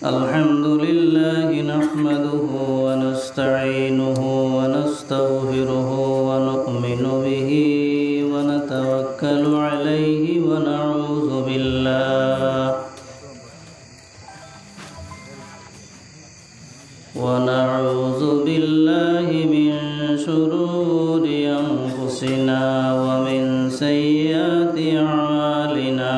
الحمد لله نحمده ونستعينه ونستغفره ونؤمن به ونتوكل عليه ونعوذ بالله من شرور أنفسنا ومن سيئات أعمالنا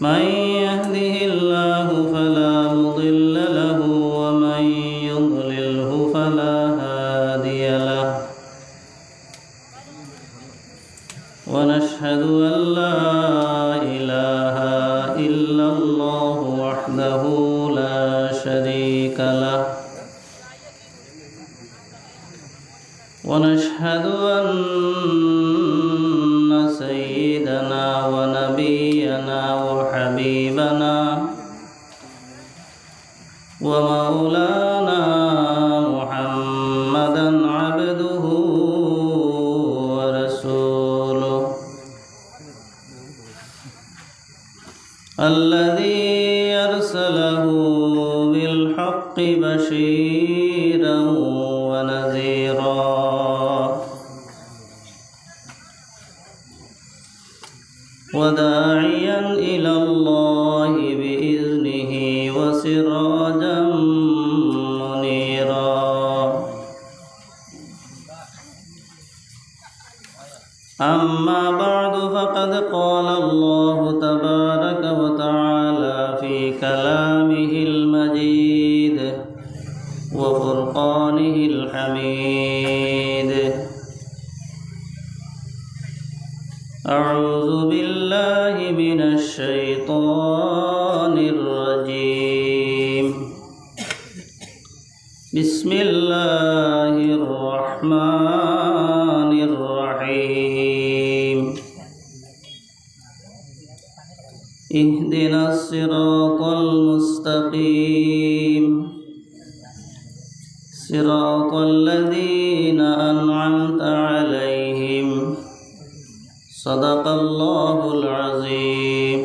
من يهده الله فلا مضل له ومن يضلله فلا هادي له ونشهد أن لا إله إلا الله وحده لا شريك له ونشهد أن سيدنا ونبينا وحبيبنا ومولانا محمدا عبده ورسوله الذي أرسله بالحق بشيرا ونذيرا وداعيا إلى الله بإذنه وسراجا منيرا أما بعد فقد قال الله تبارك وتعالى في كلامه المجيد وفرقانه الحميد أعوذ بالله من الشيطان الرجيم بسم الله الرحمن الرحيم اهدنا الصراط المستقيم صراط الذين أنعمت عليهم صدق الله العظيم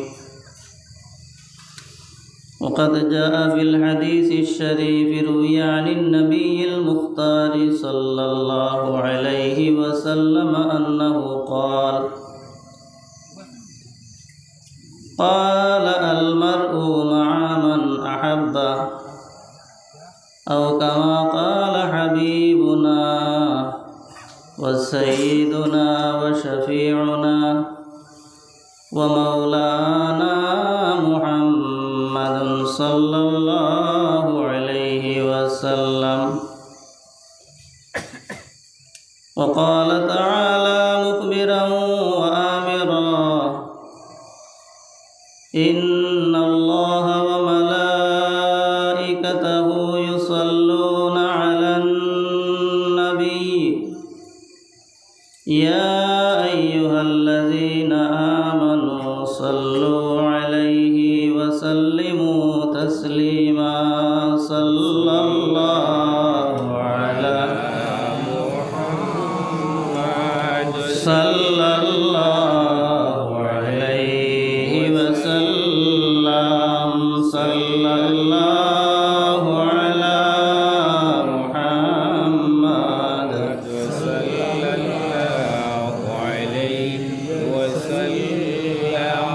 وقد جاء في الحديث الشريف روي عن النبي المختار صلى الله عليه وسلم أنه قال المرء مع من أحبه أو كما قال حبيبنا وسيدنا وشفيعنا ومولانا محمد صلى الله عليه وسلم وقال تعالى مخبرا وآمرا إن الله وملائكته يصلون على النبي يا أيها الذين آمنوا صلوا عليه وسلموا تسليما صلى الله على محمد صلى الله عليه وسلم صلى الله على محمد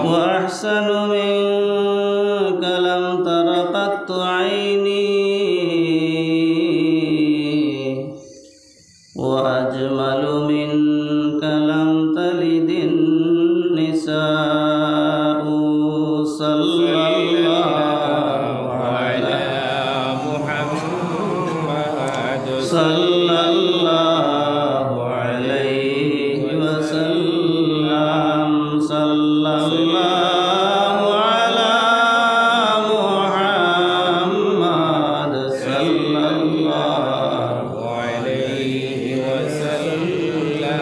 وأحسن منك لم تر قط عيني وأجمل منك لم تلد النساء صلى الله على محمد صلى الله عليه وسلم صلى الله على محمد صلى الله عليه وسلم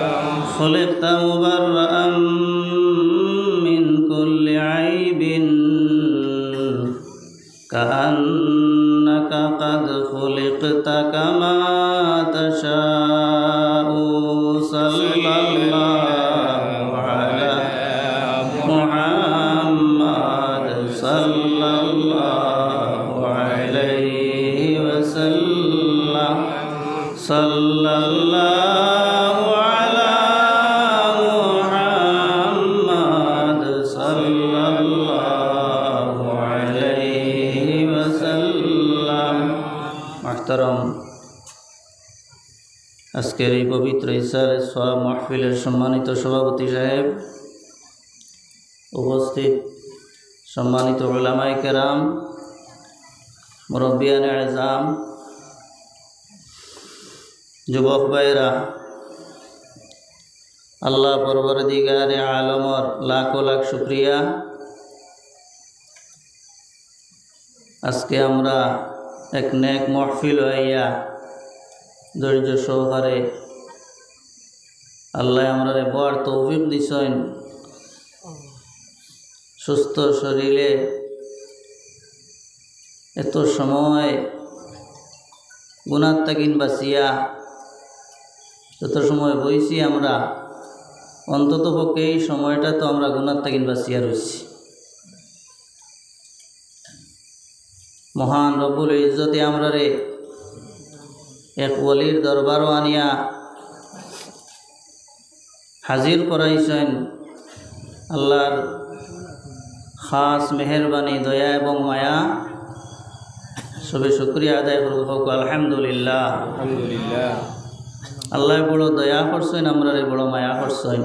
خلقت مبرأ من كل عيب كأنك قد خلقت كما تشاء সাল্লাল্লাহু আলা মুহাম্মাদ সাল্লাল্লাহু আলাইহি ওয়াসাল্লাম। মুহতারাম, আজকের এই পবিত্র ইশারে সওয়াব মাহফিলের সম্মানিত সভাপতি সাহেব, উপস্থিত সম্মানিত উলামায়ে কেরাম, মুরব্বিয়ানে আযম, যুবক ভাইরা, আল্লাহ পরবর্তীগারে আলমর লাখো লাখ শুকরিয়া। আজকে আমরা এক নেক মাহফিল হইয়া ধৈর্য সহকারে আল্লাহ আমরা বড় তৌফিক দিছেন। সুস্থ শরীরে এত সময় গুনাহ তাকিন বাঁচিয়া যত সময় বইছি আমরা, অন্তত পক্ষে এই সময়টা তো আমরা গুনাহ তাকিন বাঁচিয়া রয়েছি। মহান রব্বুল ইজ্জতে আমরা রে এক ওলির দরবারও আনিয়া হাজির করাইছেন। আল্লাহর খাস মেহরবানি, দয়া এবং মায়া, সবে শুকরিয়া আদায় করব। আলহামদুলিল্লাহ। আলহামদুলিল্লাহ। আল্লাহ বড় দয়া করছেন, আমরা রে বড় মায়া করছেন।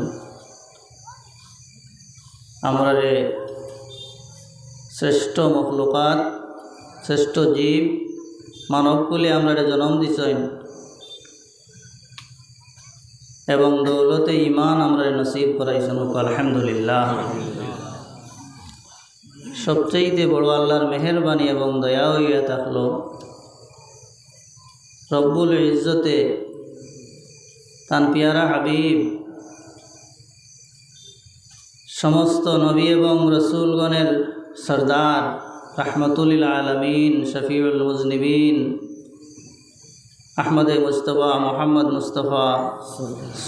আমরা রে শ্রেষ্ঠ মখলুকাত, শ্রেষ্ঠ জীব মানবকুলে আমরা রে জন্ম দিছেন এবং দৌলতে ইমান আমরা নসিব করাইছেন। আলহামদুলিল্লাহ। সবচেয়ে বড় আল্লাহর মেহরবানি এবং দয়া হইয়া থাকলো রব্বুল ইজ্জতে তান পিয়ারা হাবিব সমস্ত নবী এবং রসুলগণের সরদার রাহমাতুল আলামিন শফিউল মুজনিবিন আহমদে মুস্তফা মোহাম্মদ মুস্তফা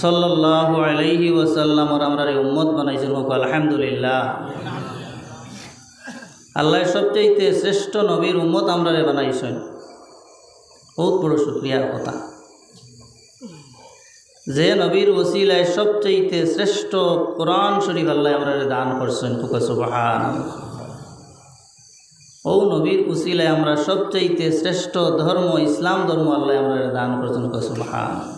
সাল্লাল্লাহু আলাইহি ওয়াসাল্লাম আমরা উম্মত বানাইছেন। আলহামদুলিল্লাহ। আল্লাহ সবচেয়ে শ্রেষ্ঠ নবীর উম্মত আমরা বানাইছেন। বহুত বড় শুকরিয়ার কথা যে নবীর ওসিলায় সবচেয়ে শ্রেষ্ঠ কোরআন শরীফ আল্লাহ আমরা দান করছেন। সুবহানাল্লাহ। ও নবীর ওসিলায় আমরা সবচেয়ে শ্রেষ্ঠ ধর্ম ইসলাম ধর্ম আল্লাহ আমরা দান করছেন। সুবহানাল্লাহ।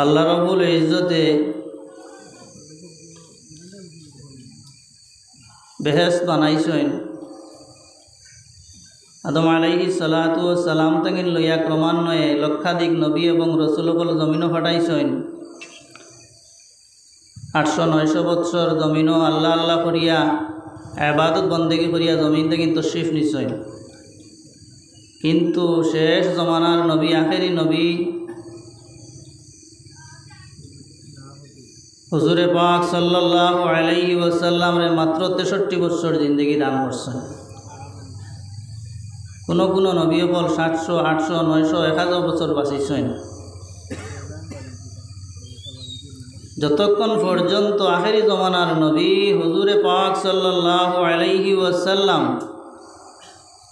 আল্লাহ রাব্বুল ইজ্জতে বেহেশত বানাইছেন। আদম আলাইহিস সালাতু ওয়াস সালাম থেকে লইয়া ক্রমান্বয়ে লক্ষাধিক নবী এবং রসুলসকল জমিনও ফাটাইছেন। 800-900 বৎসর জমিনও আল্লাহ আল্লাহ করিয়া ইবাদত বন্দেগী করিয়া জমিন থেকে তশরিফ নিছেন। কিন্তু শেষ জমানার নবী, আখেরি নবী হুজুরে পাক সাল্লাল্লাহু আলাইহি ওয়াসাল্লাম রে মাত্র 63 বছর জিন্দগি দান করছেন। কোনো কোনো নবী হল 700, 800, 900, 1000 বছর বাঁচিছেন। যতক্ষণ পর্যন্ত আখেরি জমানার নবী হুজুরে পাক সাল্লাল্লাহু আলাইহি ওয়াসাল্লাম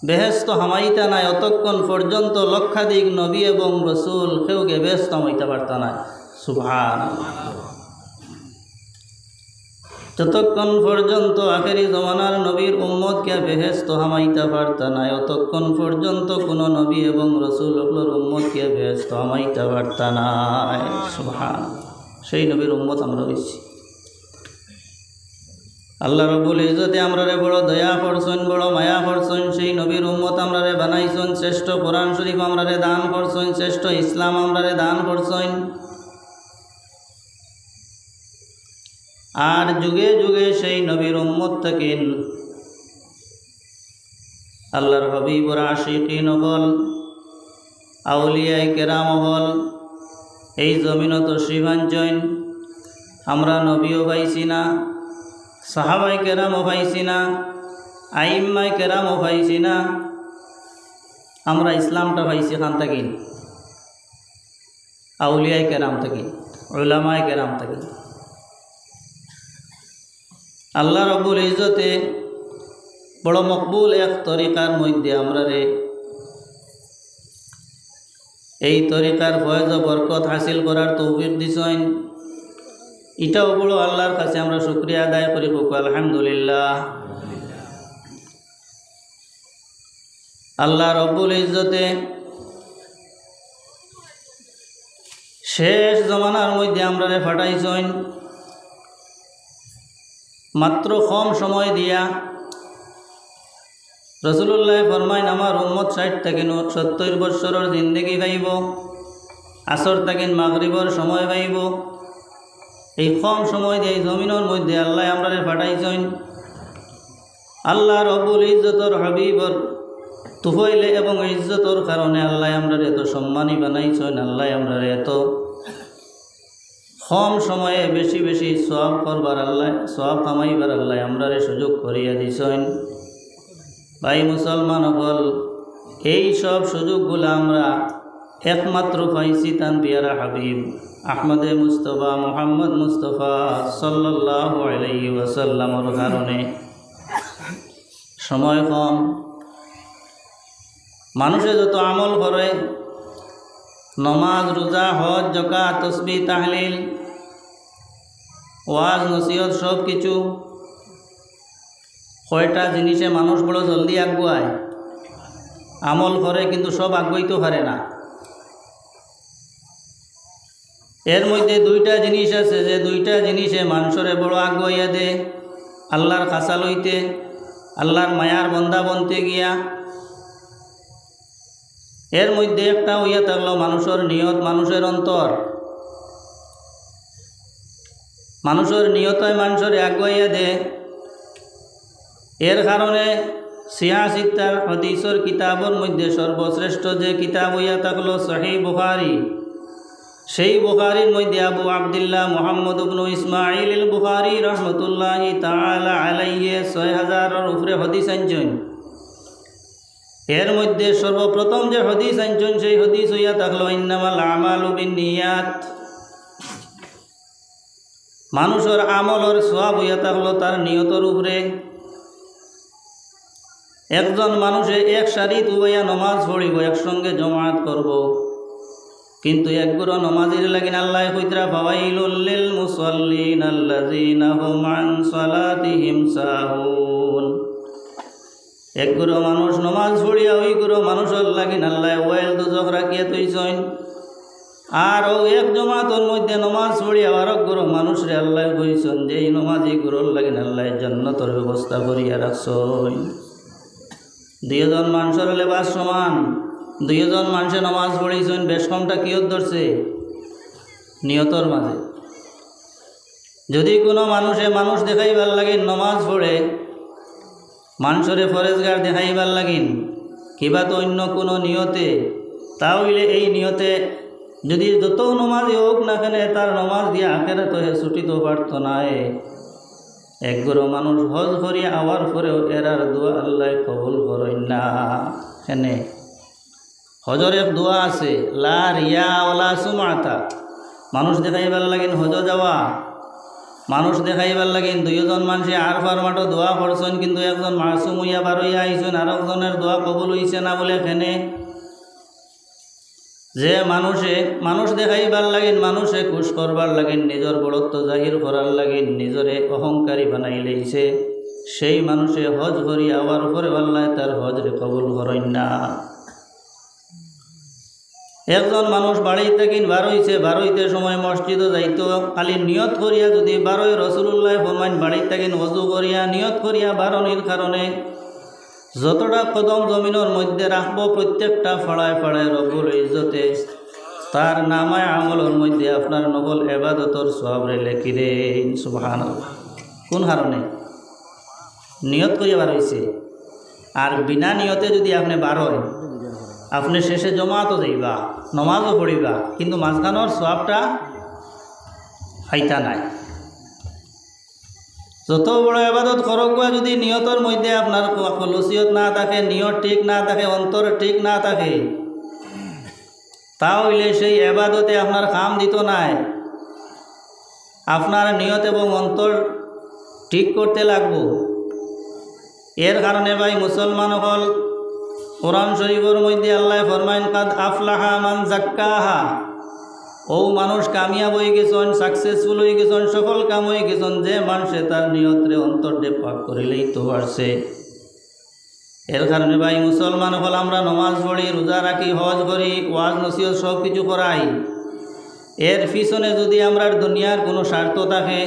বেহেশত হামাইতা নাই, অতক্ষণ পর্যন্ত লক্ষাধিক নবী এবং রসুল কেউকে বেহেশত হামাইতে পারত না। সুবহানাল্লাহ। যতক্ষণ পর্যন্ত আখেরি জমানার নবীর উম্মতকে বেহেশত হামাইতে পারত না, অতক্ষণ পর্যন্ত কোনো নবী এবং রসুলের উম্মতকে বেহেশত হামাইতে পারত না। সুবহানাল্লাহ। সেই নবীর উম্মত আমরা হইছি। আল্লাহ রাব্বুল ইজ্জতে আমরা রে বড় দয়া করছেন, বড় মায়া করছেন। সেই নবীর উম্মত আমরা রে বানাইছেন। শ্রেষ্ঠ কোরআন শরীফ আমরা রে দান করছেন। শ্রেষ্ঠ ইসলাম আমরা রে দান করছেন। আর যুগে যুগে সেই নবীর উম্মত থাকেন আল্লাহর হাবিবুর আশিকিন হল, আউলিয়ায়ে কেরাম হল এই জমিনত তশরিফ আনছেন। আমরা নবীও পাইছি না, সাহাবায়ে কেরামও পাইছি না, আইম্মায়ে কেরামও পাইছি না। আমরা ইসলামটা পাইছি খান থাকি আউলিয়ায়ে কেরাম থাকি, উলামায়ে কেরাম থাকি। আল্লাহ রাব্বুল ইজ্জতে বড় মকবুল এক তরিকার মধ্যে আমরা রে এই তরিকার ফয়েজ বরকত হাসিল করার তৌফিক দিছেন। এটাও বড় আল্লাহর কাছে আমরা শুকরিয়া আদায় করি, আলহামদুলিল্লাহ। আল্লাহ রব্বুল ইজ্জতে শেষ জমানার মধ্যে আমরা ফাটাইছেন, মাত্র কম সময় দিয়া। রসুল্লাহ ফরমাইন, আমার উম্মত 60 থেকে 70 বৎসরের জিন্দেগি পাইব, আসর থেকে মাগরিবর সময় পাইব। এই কম সময় দিয়ে এই জমিনের মধ্যে আল্লাহ আমরা ফাটাইছেন। আল্লাহ রব্বুল ইজ্জতর হাবিবর তুফাইলে এবং ইজ্জতর কারণে আল্লাহ আমরা এত সম্মানী বানাইছেন। আল্লাহ আমরা এত কম সময়ে বেশি বেশি সওয়াব করবার আল্লাহ, সওয়াব কামাইবার আল্লাহ আমরা সুযোগ করিয়া দিছেন। ভাই মুসলমান হল, এই সব সুযোগগুলো আমরা একমাত্র পাইছি তান পিয়ারা হাবিব আহমদে মুস্তফা মুহাম্মদ মুস্তফা সাল্লাল্লাহু আলাইহি ওয়াসাল্লামের কারণে। সময় কম, মানুষে যত আমল করে, নমাজ, রোজা, হজ, যাকাত, তাসবিহ, তাহলিল, ওয়াজ, নসিহত, সব কিছু, কয়টা জিনিসে মানুষ বড় জলদি আগুয়ায়, আমল করে কিন্তু সব আগুয়াইতে পারে না। এর মধ্যে দুইটা জিনিস আছে, যে দুইটা জিনিসে মানুষরে বড় আগুয়াইয়া দে আল্লাহর কাছা লইতে, আল্লাহর মায়ার বন্দা বনতে গিয়া। এর মধ্যে একটা হইয়া থাকলো মানুষের নিয়ত, মানুষের অন্তর। মানুষের নিয়তই মানুষের আগুয়াইয়া দে। এর কারণে সিয়াসিত্তার হাদিসের কিতাবের মধ্যে সর্বশ্রেষ্ঠ যে কিতাব হইয়া থাকলো সহিহ বুখারী। সেই বুখারীর মধ্যে আবু আবদুল্লাহ মুহাম্মদ ইবনে ইসমাঈল আল বুখারী রাহমাতুল্লাহি তাআলা আলাইহি 6000-এর উপরে হাদিস আনছেন। এর মধ্যে সর্বপ্রথম যে হাদিস আনছেন সেই হাদিস হইয়া থাকলো ইন্নামাল আমালু বিন্নিয়াত। মানুষের আমলের সওয়াব হইয়া থাকলো তার নিয়তের উপরে। একজন মানুষে এক সারিত হইয়া নমাজ পড়িব, একসঙ্গে জমায়েত করব, কিন্তু একগুলো নমাজের লাগিন আল্লাহ কইতরা ফাওয়াইলুল লিল মুসাল্লিন আল্লাযিনা হুম আন সালাতিহিম সাহুন। একগুলো মানুষ নমাজ পড়িয়া ওইগুলো মানুষের লাগিন আল্লাহ ওয়াইল দুজক রাখিয়া তৈছেন। আর ও এক জমাতের মধ্যে নমাজ পড়িয়া আরেকগুলো মানুষরে আল্লাহ কইছেন যে এই নমাজি গুলোর লাগিন আল্লাহ জান্নাতের ব্যবস্থা করিয়া রাখছেন। দুইজন মানুষের লেবাস সমান, দুইজন মানুষে নমাজ পড়েছেন, বেশ কমটা কিয়ত ধরছে নিয়তর মাঝে। যদি কোনো মানুষ দেখাইবার লাগিন নমাজ পড়ে, মানুষরে ফরেজগার দেখাইবার লাগিন কিবা তো অন্য কোনো নিয়তে, তাহলে এই নিয়তে যদি যত নমাজই হোক না কেন তার নমাজ দিয়ে আখেরাতে ছুটিতে পারত না। একগুলো মানুষ হজ করিয়া আওয়ার পরেও এরার দোয়া আল্লাহ কবুল করেন না। কেনে হজর এক দোয়া আছে, লা রিয়া ওয়ালা সুমাতা। মানুষ দেখাইবার লাগিন হজ যাওয়া, মানুষ দেখাইবার লাগিন দুইজন মানুষে আরফার মাঠে দোয়া করছেন, কিন্তু একজন মাসুম হইয়া বারইয়া আইছেন, আর একজনের দোয়া কবুল হইছে না বলে কেনে। যে মানুষ দেখাইবার লাগিন, মানুষে খুশ করবার লাগিন, নিজের বড়ত্ব জাহির করার লাগিন নিজরে অহংকারী বানাই লইছে, সেই মানুষে হজ করি আওয়ার পরে আল্লাহ তার হজরে কবুল করেন না। একজন মানুষ বাড়ি থাকিন বারইছে, বারইতে সময় মসজিদে যাইতো, খালি নিয়ত করিয়া যদি বারোই রসুল্লাহ ফরমাইন বাড়ি থাকিন ওযু করিয়া নিয়ত করিয়া বারণের কারণে যতটা কদম জমিনের মধ্যে রাখবো প্রত্যেকটা ফাড়ায় ফাড়ায় রব্বুল ইজ্জতে তার নামায় আমলের মধ্যে আপনার নকল এবাদতর সওয়াবরে লেখি দেন। সুবহানাল্লাহ। কোন কারণে? নিয়ত করিয়া বার হইছে। আর বিনা নিয়তে যদি আপনি বার হয়, আপনি শেষে জমাতো যাইবা, নমাজও পড়িবা, কিন্তু মাঝখানোর সওয়াবটা হাইতা নাই। যত বড় ইবাদত করক বা যদি নিয়তের মধ্যে আপনার খলুসিয়ত না থাকে, নিয়ত ঠিক না থাকে, অন্তর ঠিক না থাকে, তাহলে সেই ইবাদতে আপনার কাম দিত নাই। আপনার নিয়ত এবং অন্তর ঠিক করতে লাগবো। এর কারণে ভাই মুসলমান হল কোরআন শরীফের মধ্যে আল্লাহ ফরমাইন কাদ আফলাহা মান যাক্কাহা, ও মানুষ কামিয়াব হয়ে গেছেন, সাকসেসফুল হয়ে গেছেন, সফল কাম হয়ে গেছেন যে মানুষে তার নিয়তরে অন্তরে পাক করিলেই তো পারছে। এর কারণে ভাই মুসলমান হল আমরা নমাজ পড়ি, রোজা রাখি, হজ করি, ওয়াজ নসিহত সব কিছু করাই। এর পিছনে যদি আমরা দুনিয়ার কোনো স্বার্থ থাকে,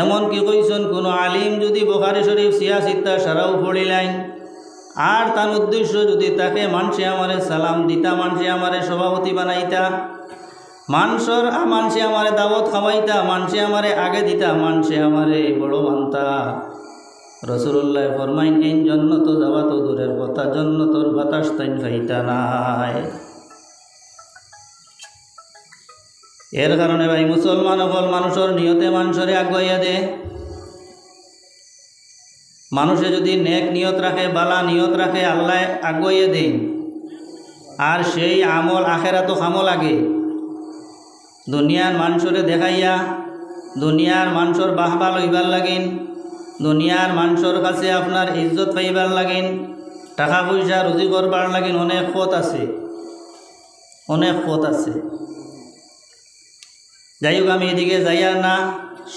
এমন কি কইছেন কোনো আলিম যদি বুখারী শরীফ সিয়াসিত্তা সারাও পড়িলেন আর তার উদ্দেশ্য যদি তাকে মানুষে আমারে সালাম দিতা, মানুষে আমারে সভাপতি বানাইতা, মানুষে আমারে দাওয়াত খাওয়াইতা, মানুষে আমারে আগে দিতা, মানুষে আমারে বড় মানতা, রাসূলুল্লাহ ফরমাইন এই জান্নাত যাওয়া তো দূরের কথা, জান্নাতের বাতাস তাই খাইতা নাই। এর কারণে ভাই মুসলমান হল মানুষের নিয়তে মানুষরে আগুয়াইয়া দে। মানুষে যদি নেক নিয়ত রাখে, বালা নিয়ত রাখে, আল্লাহ আগুয়াইয়া দেন। আর সেই আমল আখেরাতো কামো লাগে। দুনিয়ার মানুষরে দেখাইয়া দুনিয়ার মানুষের বাহবা লইবার লাগেন, দুনিয়ার মানুষের কাছে আপনার ইজ্জত পাইবার লাগেন, টাকা পয়সা রুজি করবার লাগেন, অনেক পথ আছে, অনেক পথ আছে। যাই হোক আমি এদিকে যাইয়ার না,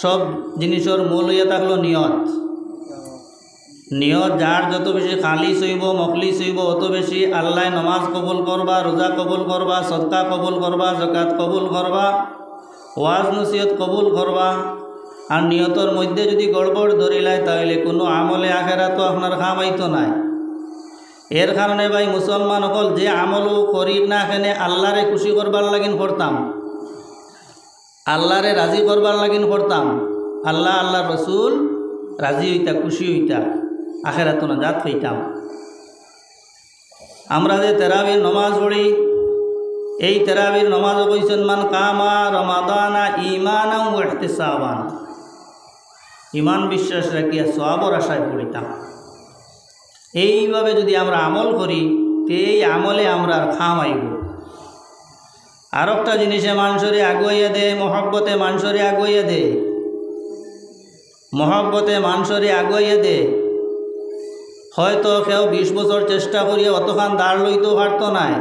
সব জিনিসের মূল হইয়া থাকলো নিয়ত। নিয়ত যার যত বেশি খালিস হইব, মখলিস হইব, অত বেশি আল্লাহ নমাজ কবুল করবা, রোজা কবুল করবা, সদকা কবুল করবা, যাকাত কবুল করবা, ওয়াজ নসিহত কবুল করবা। আর নিয়তর মধ্যে যদি গড়বড় ধরিলায় তাহলে কোনো আমলে আখেরাতো আপনার খামাইতো নাই। এর কারণে ভাই মুসলমান হল যে আমলও করি না এখানে আল্লাহরে খুশি করবার লাগিন করতাম, আল্লাহরে রাজি করবার লাগিন করতাম, আল্লাহ আল্লাহ রসুল রাজি হইতা, খুশি হইতা, আখেরাতো না জাত হইতাম। আমরা যে তেরাবির নমাজ পড়ি, এই তেরাবির নমাজ কইছেন মান কামা রমাদানা ঈমানাও ওয়া ইহতিসাবান, ইমান বিশ্বাস রাখিয়া সওয়াবের আশায় পড়িতাম। এইভাবে যদি আমরা আমল করি তো এই আমলে আমরা খামাইব। আর একটা জিনিসে মানুষরে আগুয়াইয়া দে, মহব্বতে মানুষরে আগুয়াইয়া দে, মহব্বতে মানুষরে আগুয়াইয়া দে। হয়তো কেউ 20 বছর চেষ্টা করিয়া অতখান দাঁড় লইতেও পারত নাই,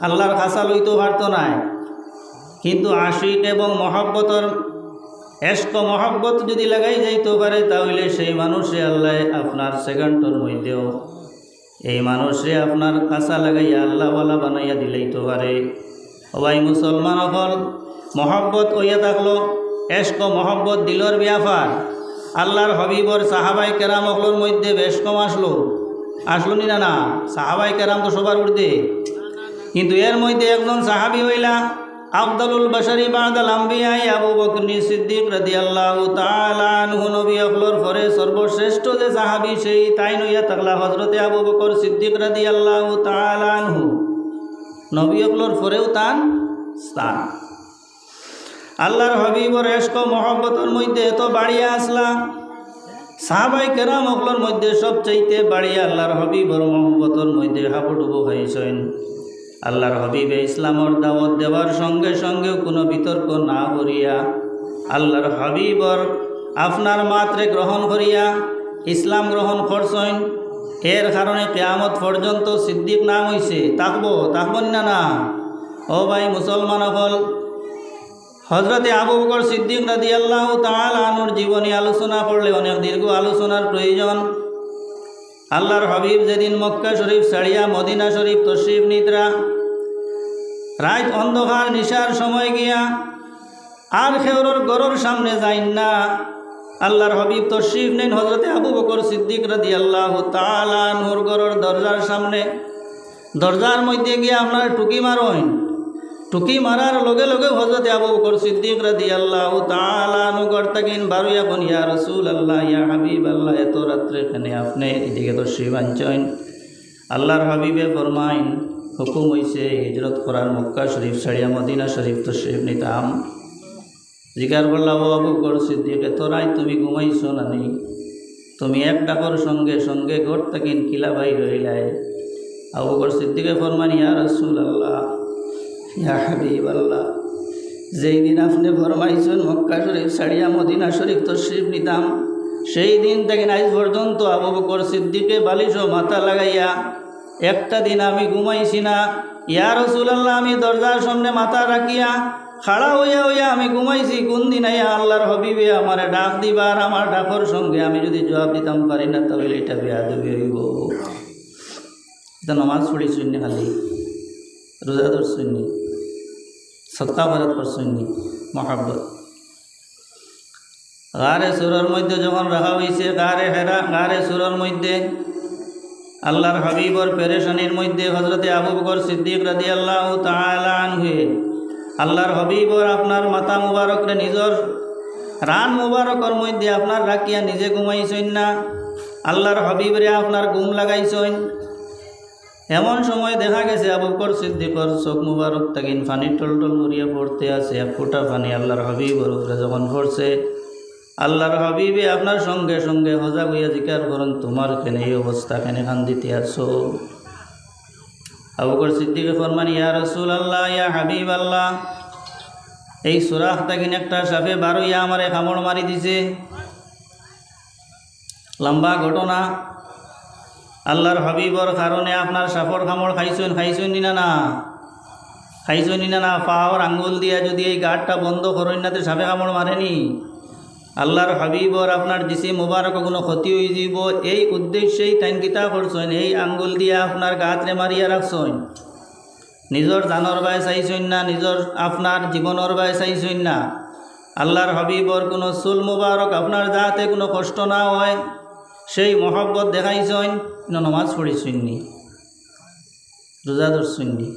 আল্লাহর খাসা লইতেও পারত নাই, কিন্তু আশিক এবং মহব্বতর এশক মহব্বত যদি লাগাই যাইতে পারে তাহলে সেই মানুষে আল্লাহ আপনার সেকেন্ডের মধ্যেও এই মানুষে আপনার কাছা লাগাইয়া আল্লাহওয়ালা বানাইয়া দিলেই তো পারে। সবাই মুসলমান হল মহব্বত হইয়া থাকলো, এশক মহব্বত দিলর ব্যাপার। আল্লাহর হবিবর সাহাবাই কেরাম হকলোর মধ্যে বেশ কম আসলো নি না? সাহাবাই কেরাম তো সবার উর্ধে, কিন্তু এর মধ্যে একজন সাহাবি হইলা আফদালুল বাশারি বাদাল আম্বিয়া আবু বকর সিদ্দিক রাদিয়াল্লাহু তাআলা আনহু, নবী হকলোর পরে সর্বশ্রেষ্ঠ যে সাহাবি সেই তাই নইয়া থাকলা হযরতে আবু বকর সিদ্দিক রাদিয়াল্লাহু তাআলা আনহু। নবী হকলোর পরেও তার স্থান। আল্লাহর হবিবর এশক মহব্বতের মধ্যে এত বাড়িয়া আসলা, সাহাবাই কেরাম হকলোর মধ্যে সবচাইতে বাড়িয়া আল্লাহর হবিবর মহব্বতের মধ্যে হাবুডুবু হয়েছেন। আল্লাহর হবিবে ইসলামর দাওয়াত দেওয়ার সঙ্গে সঙ্গে কোনো বিতর্ক না করিয়া আল্লাহর হবিবর আপনার মাত্রে গ্রহণ করিয়া ইসলাম গ্রহণ করছেন। এর কারণে কিয়ামত পর্যন্ত সিদ্দিক নাম হইছে। থাকবো না? ও ভাই মুসলমান হল হজরতে আবু বকর সিদ্দিক রাদিয়াল্লাহু তাআলা আনহুর জীবনী আলোচনা করলে অনেক দীর্ঘ আলোচনার প্রয়োজন। আল্লাহর হবিব যেদিন মক্কা শরীফ ছাড়িয়া মদিনা শরীফ তশরিফ নিদ্রা, রাত অন্ধকার নিশার সময় গিয়া আর খেউরর গরর সামনে যাইন না, আল্লাহর হবিব তশরিফ নেন হজরতে আবু বকর সিদ্দিক রাদিয়াল্লাহু তাআলা আনহুর গরর দরজার সামনে। দরজার মধ্যে গিয়া আপনার টুকি মারেন, টুকি মারার লগে লগে হজরতে আবু বকর সিদ্দিক রাদিয়াল্লাহু তাআলা আনহু গর্তাকিন বারুয়া কোন ইয়া রাসূলুল্লাহ ইয়া হাবিবাল্লাহ, এত রাত্রে এখানে আপনি এদিকে তশরিফ আনছেন। আল্লাহর হাবিবে ফরমাইন হুকুম হইছে হিজরত করার, মক্কা শরীফ ছাড়িয়া মদিনা শরীফ তশরিফ নিতাম। জিজ্ঞার করলাম ও আবু বকর সিদ্দিক এত রাত তুমি ঘুমাইছো না নি? তুমি এক ডাকর সঙ্গে সঙ্গে গর্তাকিন কিলা ভাই রইলায়। আবু বকর সিদ্দিকে ফরমান ইয়া রাসূলুল্লাহ ইয়া হাবিবাল্লাহ, যেই দিন আপনি ফরমাইছেন মক্কা শরীফ ছাড়িয়া মদিনা শরীফ তশরিফ নিতাম, সেই দিন থেকে আজ পর্যন্ত আবু বকর সিদ্দিকে বালিশ ও মাথা লাগাইয়া একটা দিন আমি ঘুমাইছি না। ইয়া রাসূলুল্লাহ, আমি দরজার সামনে মাথা রাখিয়া খাড়া হইয়া হইয়া আমি ঘুমাইছি। কোন দিন আইয়া আল্লাহর হবিবে আমার ডাক দিবার, আমার ডাকর সঙ্গে আমি যদি জবাব দিতাম পারি না, তাহলে এটা বেয়াদবি হইব। এটা নমাজ পড়ি শুননি, খালি রোজা ধর শুননি, সৎকা বরাত কর শুননি, মহাব্বত। গারে সুরের মধ্যে যখন রাখা হয়েছে, গারে সুরের মধ্যে আল্লাহর হাবিবর পেরেশানির মধ্যে হজরতে আবু বকর সিদ্দিক রাদিয়াল্লাহু তাআলা আনহু আল্লাহর হাবিবর আপনার মাথা মুবারকরে নিজর রান মুবারকর মধ্যে আপনার রাখিয়া নিজে ঘুমাইছেন না, আল্লাহর হাবিবরে আপনার ঘুম লাগাইছেন। এমন সময় দেখা গেছে আবু বকর সিদ্দিকর চোখ মুবারক তাকিন পানি টলটল করিয়া পড়তে আছে। এক ফোঁটা পানি আল্লাহর হাবিবর উপরে যখন পড়ছে, আল্লাহর হাবিবে আপনার সঙ্গে সঙ্গে সজাগ হইয়া জিজ্ঞাসা করেন, তোমার কেন এই অবস্থা, কেন কান্দিতে আছো? আবু বকর সিদ্দিকে ফরমান, ইয়া রাসূলুল্লাহ, ইয়া হাবিবাল্লাহ, এই সুরাখ তাকিন একটা সাপে বার হইয়া আমারে কামড় মারি দিছে। লম্বা ঘটনা। আল্লাহর হাবিবর কারণে আপনার সাপর কামড় খাইছেন না না? খাইছেন না? পাওয়ার আঙ্গুল দিয়া যদি এই গাঁটটা বন্ধ করেন না, তো সাপে কামড় মারেনি। আল্লাহর হাবিবর আপনার জিসি মুবারক কোনো ক্ষতি হয়ে যাব, এই উদ্দেশ্যেই তাইন কিতা করছেন, এই আঙ্গুল দিয়া আপনার গাঁতরে মারিয়া রাখছেন। নিজর জানর বাই চাইছেন না, নিজর আপনার জীবনের বাই চাইছেন না। আল্লাহর হাবিবর কোনো চুল মুবারক আপনার যাতে কোনো কষ্ট না হয়, সেই মহব্বত দেখাইছেন। নমাজ পড়িছেন নি, রোজা ধরছেন নি,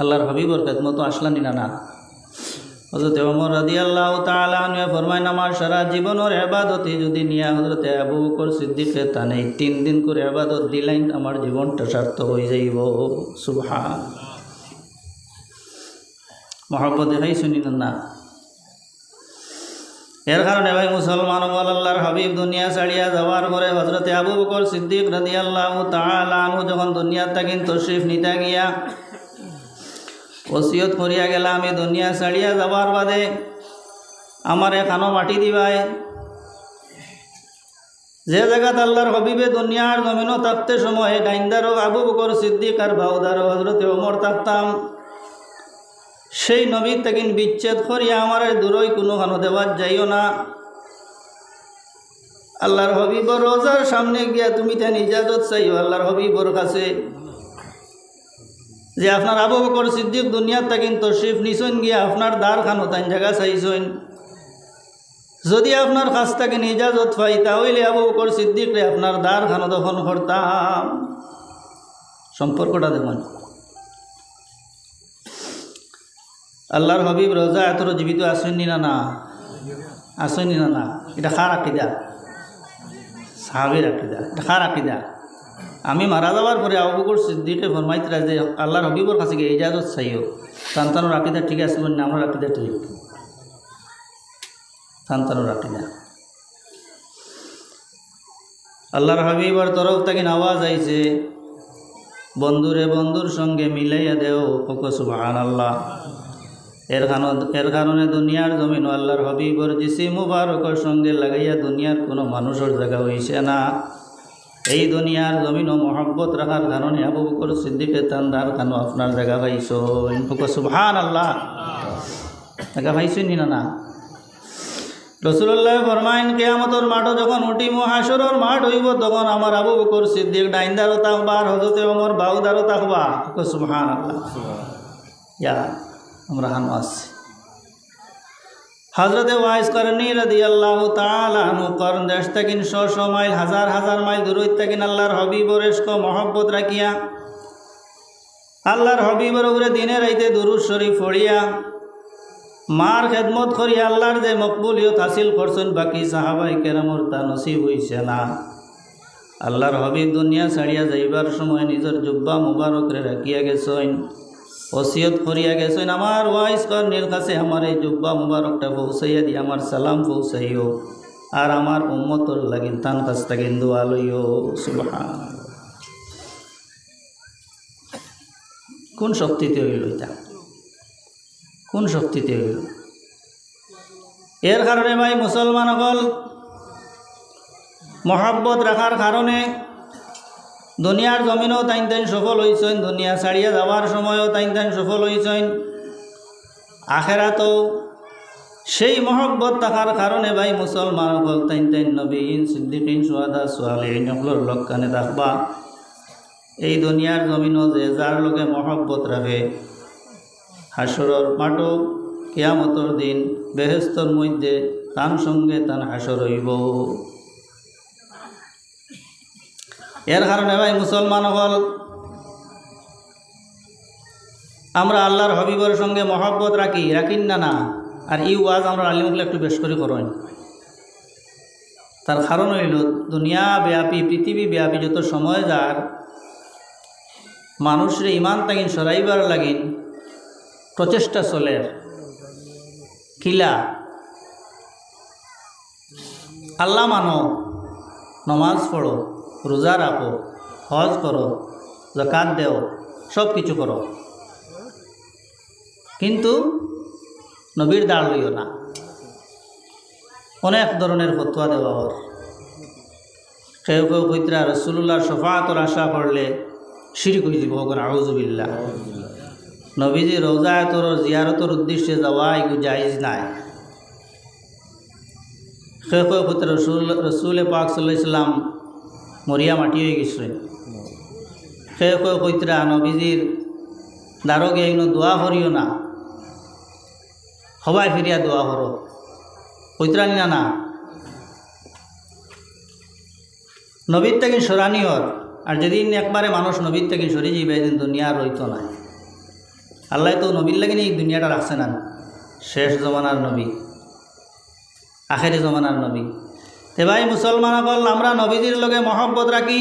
আল্লাহর হাবিবর খেদমত আসলানি না না? হযরত ওমর রাদিয়াল্লাহু তাআলা আনহু ফরমায়, আমার সারা জীবনের ইবাদতে যদি নিয়া হযরত আবু বকর সিদ্দিকে তানে 3 দিন করে ইবাদত দিলেন, আমার জীবনটা সার্থক হয়ে যাইব। সুবহান। মহব্বত দেখাইছেন না? এর কারণে ভাই মুসলমান, আল্লাহর হাবিব দুনিয়া ছাড়িয়া যাওয়ার পরে হযরত আবু বকর সিদ্দিক রাদিয়াল্লাহু তাআলা আনহু যখন দুনিয়া থেকে তশরিফ নিতে গিয়া ওসিয়ত করিয়া গেলা, আমি দুনিয়া ছাড়িয়া যাবার বাদে আমার এখানো মাটি দিবাই। যে জায়গাত আল্লাহর হবিবে দুনিয়ার জমিনও থাকতে সময় ডাইন্দারও আবু বকর সিদ্দিক আর ভাউদারও হযরতে ওমর থাকতাম, সেই নবীর তাকিন বিচ্ছেদ করিয়া আমার দূরই কোনোখানো দেওয়ার যাইও না। আল্লাহর হবিবর রোজার সামনে গিয়া তুমি তেন ইজাজত চাইও আল্লাহর হবিবর কাছে, যে আপনার আবু বকর সিদ্দিক দুনিয়ার তাকিন তশরিফ নিছেন গিয়া আপনার দ্বার খানো তাই জায়গা চাইছেন। যদি আপনার কাছ থেকে ইজাজত পাই, তাহলে আবু বকর সিদ্দিকরে আপনার দ্বার খানো দখল করতাম। সম্পর্কটা দেখুন। আল্লাহর হবিব রোজা এত জীবিত আসেননি না না? আসেননি না না? এটা খার আকিদা, সাহাবীর আকিদা, এটা খার আকিদা। আমি মারা যাওয়ার পরে আবু বকর সিদ্দিকে ফরমাইতরা যে আল্লাহর হবিবর কাছে গিয়ে ইজাজত চাইও। সন্তানোর আকিদা ঠিক আছে না? আমার আকিদা ঠিক, সন্তানোর আকিদা। আল্লাহর হাবিবর তরফ থেকে আওয়াজ আইছে, বন্ধুরে বন্ধুর সঙ্গে মিলাইয়া দেও, সুবহানাল্লাহ। এর কারণে দুনিয়ার জমিন আল্লাহর হবিবর জিসি মুবারকর সঙ্গে লাগাইয়া দুনিয়ার কোনো মানুষের জায়গা হইছে না। এই দুনিয়ার জমিন ও মহব্বত রাখার কারণে আবু বকর সিদ্দিকে তান্দার কেন আপনার জায়গা পাইছো? সুবহানাল্লাহ। জায়গা পাইছেন না না? রাসূলুল্লাহ ফরমাইন, কিয়ামতের মাঠ যখন উঠিব, হাসরের মাঠ হইব, তখন আমার আবু বকর সিদ্দিক ডাইনদারও থাকবা আর হযরতে ওমর বাউদারও থাকবা। সুবহানাল্লাহ। ইয়া আমরা হানো আছি। হযরতে ওয়াইস করনী রাদিয়াল্লাহু তাআলা আনহু করন দেশ থেকে 100 মাইল, হাজার হাজার মাইল দূরত থেকে আল্লাহর হাবিবর ইশক মহব্বত রাখিয়া আল্লাহর হাবিবর উপরে দিনে রাইতে দুরূদ শরীফ পড়িয়া মার খেদমত করিয়া আল্লাহর যে মকবুলিয়ত হাসিল করছেন, বাকি সাহাবায়ে কেরামর তা নসিব হইছে না। আল্লাহর হাবিব দুনিয়া ছাড়িয়া যাইবার সময় নিজের জুব্বা মুবারকরে রাখিয়া গেছেন, ওসিয়ত করিয়া গেছেন, আমার ওয়াইস করনীর কাছে আমার এই জুব্বা মুবারকটা পৌঁছাইয়া দিয়ে আমার সালাম পৌঁছাইও, আর আমার উম্মতর লাগিন তান কাছ থেকে দোয়া লইও। সুবহানাল্লাহ। কোন শক্তিতে হইল এটা? কোন শক্তিতে হইল? এর কারণে ভাই মুসলমান হল মহব্বত রাখার কারণে দুনিয়ার জমিনও তাইন তাইন সফল হইছেন, দুনিয়া ছাড়িয়া যাওয়ার সময়ও তাইন তাইন সফল হইছেন। আখেরাতেও সেই মহব্বত থাকার কারণে ভাই মুসলমান হল তাইন তাইন নবীন সিদ্দিকিন সুহাদা সালেহিন হলর লক্ষণে থাকবা। এই দুনিয়ার জমিনও যে যার লগে মহব্বত রাখে হাসরের মাঠও কিয়ামতের দিন বেহেশতের মধ্যে তার সঙ্গে তার হাসর হইব। এর কারণে ভাই মুসলমান হল আমরা আল্লাহর হবিবর সঙ্গে মহব্বত রাখিন না। আর ই ওয়াজ আমরা আলিমুল একটু বেশ করে করেন। তার কারণ হইল দুনিয়া ব্যাপী পৃথিবী ব্যাপী যত সময় যার মানুষের ইমান তাগিন সরাইবার লাগিন প্রচেষ্টা চলে। কিলা আল্লাহ মানো, নমাজ পড়ো, রোজা রাখো, হজ করো, যাকাত দেও, সব কিছু করো, কিন্তু নবীর দাঁড় লইও না। অনেক ধরনের ফতোয়া দেওয়া হর। কেউ কেউ কইতরা রাসূলুল্লাহর শফাআতের আশা করলে শিরক হয়ে যাব। আউযুবিল্লাহ। নবীজি রওজাতুর জিয়ারতের উদ্দেশ্যে যাওয়া এগুলো জায়েজ নাই। কেউ কেউ কইতরা রাসূল পাক সাল্লাল্লাহু আলাইহি সাল্লাম মরিয়া মাটি হয়ে গেছিলেন। কেউ কেউ কইতরা নবীজির দারো গিয়ে দোয়া করিও না, হবাই ফিরিয়া দোয়া করো, কইতরা নি না। নবীর থেকে সরানিওর। আর যেদিন একবারে মানুষ নবীর থেকে সরে যাবে এদিন দুনিয়া রইত নাই। আল্লাহ তো নবীর লাগে এই দুনিয়াটা রাখছে না। শেষ জমানার নবী, আখেরি জমানার নবী। তে ভাই মুসলমান হল আমরা নবীজির লগে মহব্বত রাখি।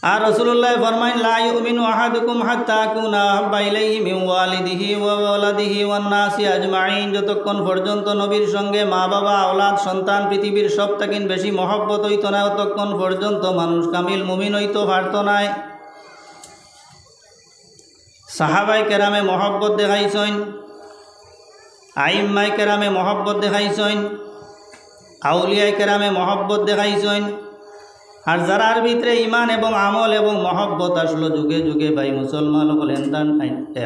আর রাসূলুল্লাহ ফরমাইন লা ইউমিনু আহাদুকুম হাত্তা আকুনা আহাব্বা ইলাইহি মিন ওয়ালিদিহি ওয়া ওয়ালাদিহি ওয়ান নাসি আজমাইন। যতক্ষণ পর্যন্ত নবীর সঙ্গে মা বাবা আওলাদ সন্তান পৃথিবীর সব থেকে বেশি মহব্বত হইতো না, ততক্ষণ পর্যন্ত মানুষ কামিল মুমিন হইতো পারত না। সাহাবায়ে কেরামে মহব্বত দেখাইছেন, আইম্মায়ে কেরামে মহব্বত দেখাইছেন, আউলিয়ায়ে কেরামে মহব্বত দেখাইছেন। আর যারার ভিতরে ইমান এবং আমল এবং মহব্বত আসলো যুগে যুগে ভাই মুসলমান বলেন দান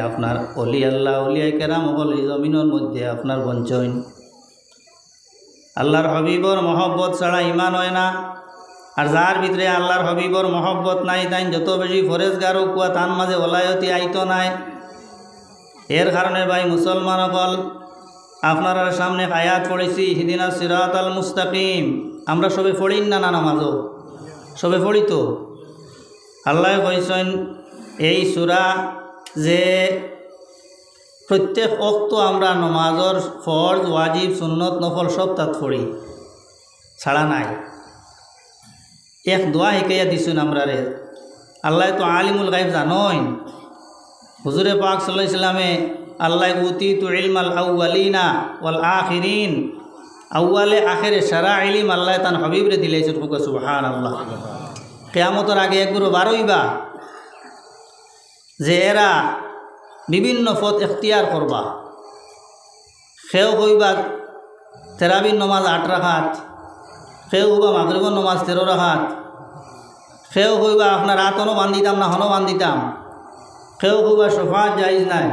আপনার অলি আল্লাহ অলিয়ায়ে কেরাম হল এই জমিনের মধ্যে আপনার বঞ্চন। আল্লাহর হবিবর মহব্বত ছাড়া ইমান হয় না। আর যার ভিতরে আল্লাহর হবিবর মহব্বত নাই তাই যত বেশি ফরেজগার কুয়া তার মাঝে ওলায়তি আইতো নাই। এর কারণে ভাই মুসলমান হল আপনার সামনে আয়াত পড়েছি ইহদিনাস সিরাতাল মুস্তাকিম। আমরা সবে পড়ি না নামাজও সবে পড়ি তো। আল্লাহ কইছেন এই সূরা যে প্রত্যেক ওয়াক্ত আমরা নমাজর ফরজ ওয়াজিব সুন্নত নফল সব তাত পড়ি, ছাড়া নাই। এক দোয়া শিকাইয়া দিছেন আমরা রে। আল্লাহ তো আলিমুল গায়ব জানইন। হুজুরে পাক সাল্লাল্লাহু আলাইহি সাল্লামে আল্লাহ উতিতু ইলমাল আউয়ালিনা ওয়াল আখিরিন, আউয়ালে আখেরে সারা ইলম আল্লাহ তান হাবিবরে দিলাইছেন। সুবহানাল্লাহ। কিয়ামতের আগে একবার বারইবা যে এরা বিভিন্ন পথ এখতিয়ার করবা। সেও কইবা তেরাবির নমাজ 8 রাকাত, সেও কইবা মাগরিবের নমাজ 13 রাকাত, সেও কইবা আপনার রাতনও বান্ধিতাম না হনও বান্ধিতাম, সেও কইবা শফাত জায়েজ নাই,